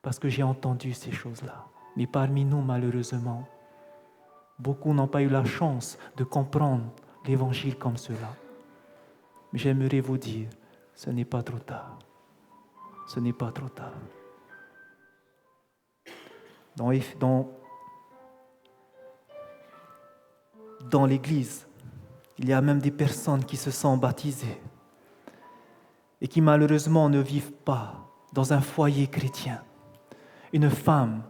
parce que j'ai entendu ces choses-là. Mais parmi nous, malheureusement, beaucoup n'ont pas eu la chance de comprendre l'Évangile comme cela. Mais j'aimerais vous dire, ce n'est pas trop tard. Ce n'est pas trop tard. Dans l'Église, Il y a même des personnes qui se sont baptisées et qui malheureusement ne vivent pas dans un foyer chrétien. Une femme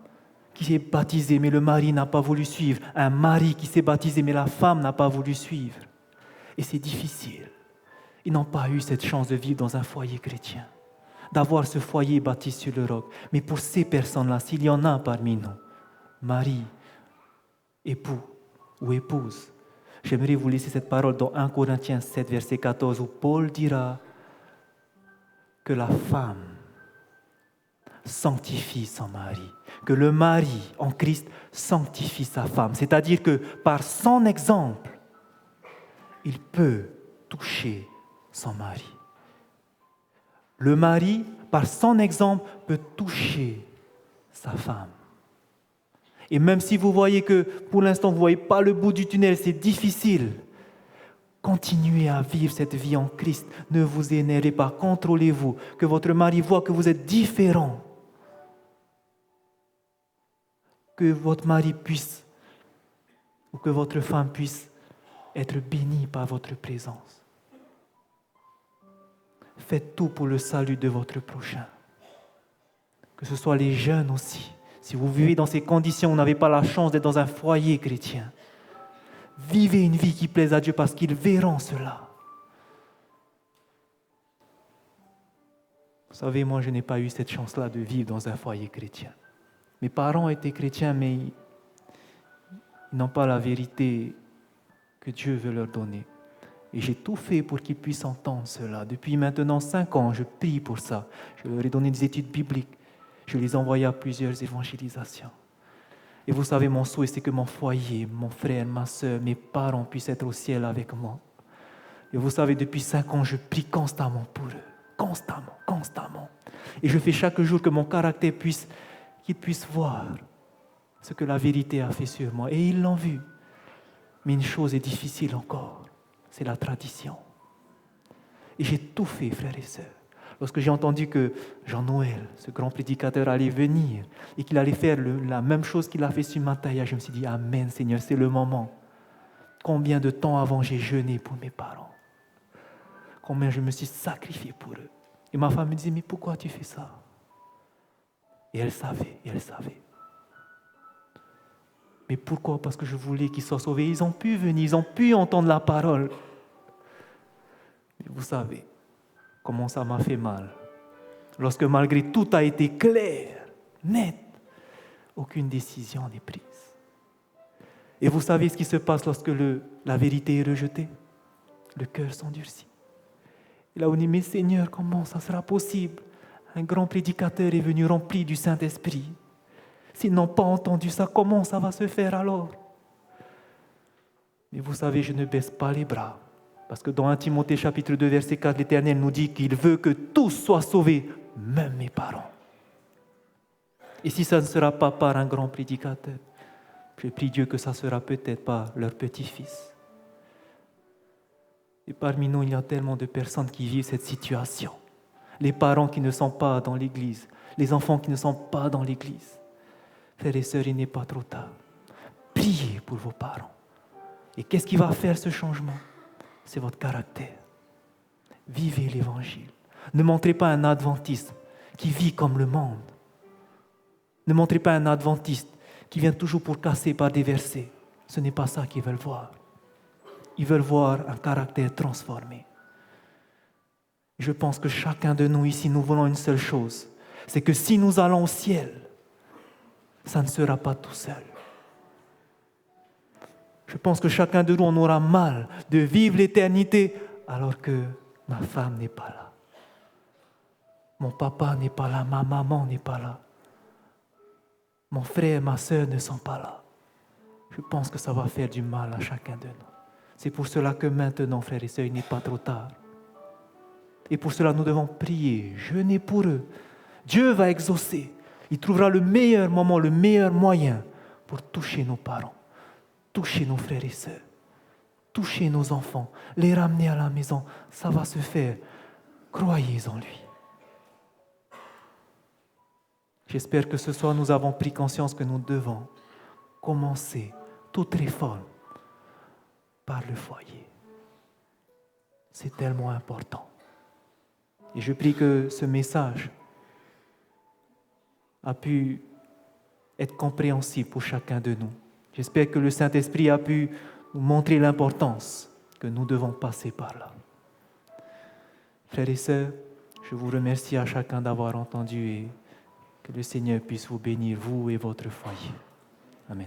qui est baptisée mais le mari n'a pas voulu suivre. Un mari qui s'est baptisé mais la femme n'a pas voulu suivre. Et c'est difficile. Ils n'ont pas eu cette chance de vivre dans un foyer chrétien, d'avoir ce foyer bâti sur le roc. Mais pour ces personnes-là, s'il y en a parmi nous, mari, époux ou épouse, j'aimerais vous laisser cette parole dans 1 Corinthiens 7, verset 14, où Paul dira que la femme sanctifie son mari, que le mari en Christ sanctifie sa femme. C'est-à-dire que par son exemple, il peut toucher son mari. Le mari, par son exemple, peut toucher sa femme. Et même si vous voyez que pour l'instant, vous ne voyez pas le bout du tunnel, c'est difficile, continuez à vivre cette vie en Christ. Ne vous énervez pas, contrôlez-vous, que votre mari voit que vous êtes différent. Que votre mari puisse, ou que votre femme puisse être bénie par votre présence. Faites tout pour le salut de votre prochain. Que ce soit les jeunes aussi. Si vous vivez dans ces conditions, vous n'avez pas la chance d'être dans un foyer chrétien. Vivez une vie qui plaise à Dieu parce qu'ils verront cela. Vous savez, moi, je n'ai pas eu cette chance-là de vivre dans un foyer chrétien. Mes parents étaient chrétiens, mais ils n'ont pas la vérité que Dieu veut leur donner. Et j'ai tout fait pour qu'ils puissent entendre cela. Depuis maintenant 5 ans, je prie pour ça. Je leur ai donné des études bibliques. Je les ai envoyés à plusieurs évangélisations. Et vous savez, mon souhait, c'est que mon foyer, mon frère, ma soeur, mes parents puissent être au ciel avec moi. Et vous savez, depuis 5 ans, je prie constamment pour eux. Constamment. Et je fais chaque jour que mon caractère qu'ils puissent voir ce que la vérité a fait sur moi. Et ils l'ont vu. Mais une chose est difficile encore. C'est la tradition. Et j'ai tout fait, frères et sœurs. Lorsque j'ai entendu que Jean-Noël, ce grand prédicateur, allait venir et qu'il allait faire la même chose qu'il a fait sur Mataya, je me suis dit, Amen, Seigneur, c'est le moment. Combien de temps avant j'ai jeûné pour mes parents? Combien je me suis sacrifié pour eux? Et ma femme me disait, mais pourquoi tu fais ça? Et elle savait. Mais pourquoi? Parce que je voulais qu'ils soient sauvés. Ils ont pu venir, ils ont pu entendre la parole. Mais vous savez comment ça m'a fait mal. Lorsque malgré tout a été clair, net, aucune décision n'est prise. Et vous savez ce qui se passe lorsque la vérité est rejetée? Le cœur s'endurcit. Et là on dit, mais Seigneur, comment ça sera possible? Un grand prédicateur est venu rempli du Saint-Esprit. S'ils n'ont pas entendu ça, comment ça va se faire alors? Mais vous savez, je ne baisse pas les bras. Parce que dans 1 Timothée chapitre 2, verset 4, l'Éternel nous dit qu'il veut que tous soient sauvés, même mes parents. Et si ça ne sera pas par un grand prédicateur, je prie Dieu que ça sera peut-être par leur petit-fils. Et parmi nous, il y a tellement de personnes qui vivent cette situation. Les parents qui ne sont pas dans l'église, les enfants qui ne sont pas dans l'église. Frères et sœurs, il n'est pas trop tard. Priez pour vos parents. Et qu'est-ce qui va faire ce changement? C'est votre caractère. Vivez l'évangile. Ne montrez pas un adventiste qui vit comme le monde. Ne montrez pas un adventiste qui vient toujours pour casser par des versets. Ce n'est pas ça qu'ils veulent voir. Ils veulent voir un caractère transformé. Je pense que chacun de nous ici, nous voulons une seule chose. C'est que si nous allons au ciel, ça ne sera pas tout seul. Je pense que chacun de nous, on aura mal de vivre l'éternité alors que ma femme n'est pas là. Mon papa n'est pas là, ma maman n'est pas là. Mon frère, ma soeur ne sont pas là. Je pense que ça va faire du mal à chacun de nous. C'est pour cela que maintenant, frères et sœurs, il n'est pas trop tard. Et pour cela, nous devons prier, jeûner pour eux. Dieu va exaucer. Il trouvera le meilleur moment, le meilleur moyen pour toucher nos parents, toucher nos frères et sœurs, toucher nos enfants, les ramener à la maison. Ça va se faire. Croyez en lui. J'espère que ce soir, nous avons pris conscience que nous devons commencer toute réforme par le foyer. C'est tellement important. Et je prie que ce message a pu être compréhensible pour chacun de nous. J'espère que le Saint-Esprit a pu nous montrer l'importance que nous devons passer par là. Frères et sœurs, je vous remercie à chacun d'avoir entendu et que le Seigneur puisse vous bénir, vous et votre foyer. Amen.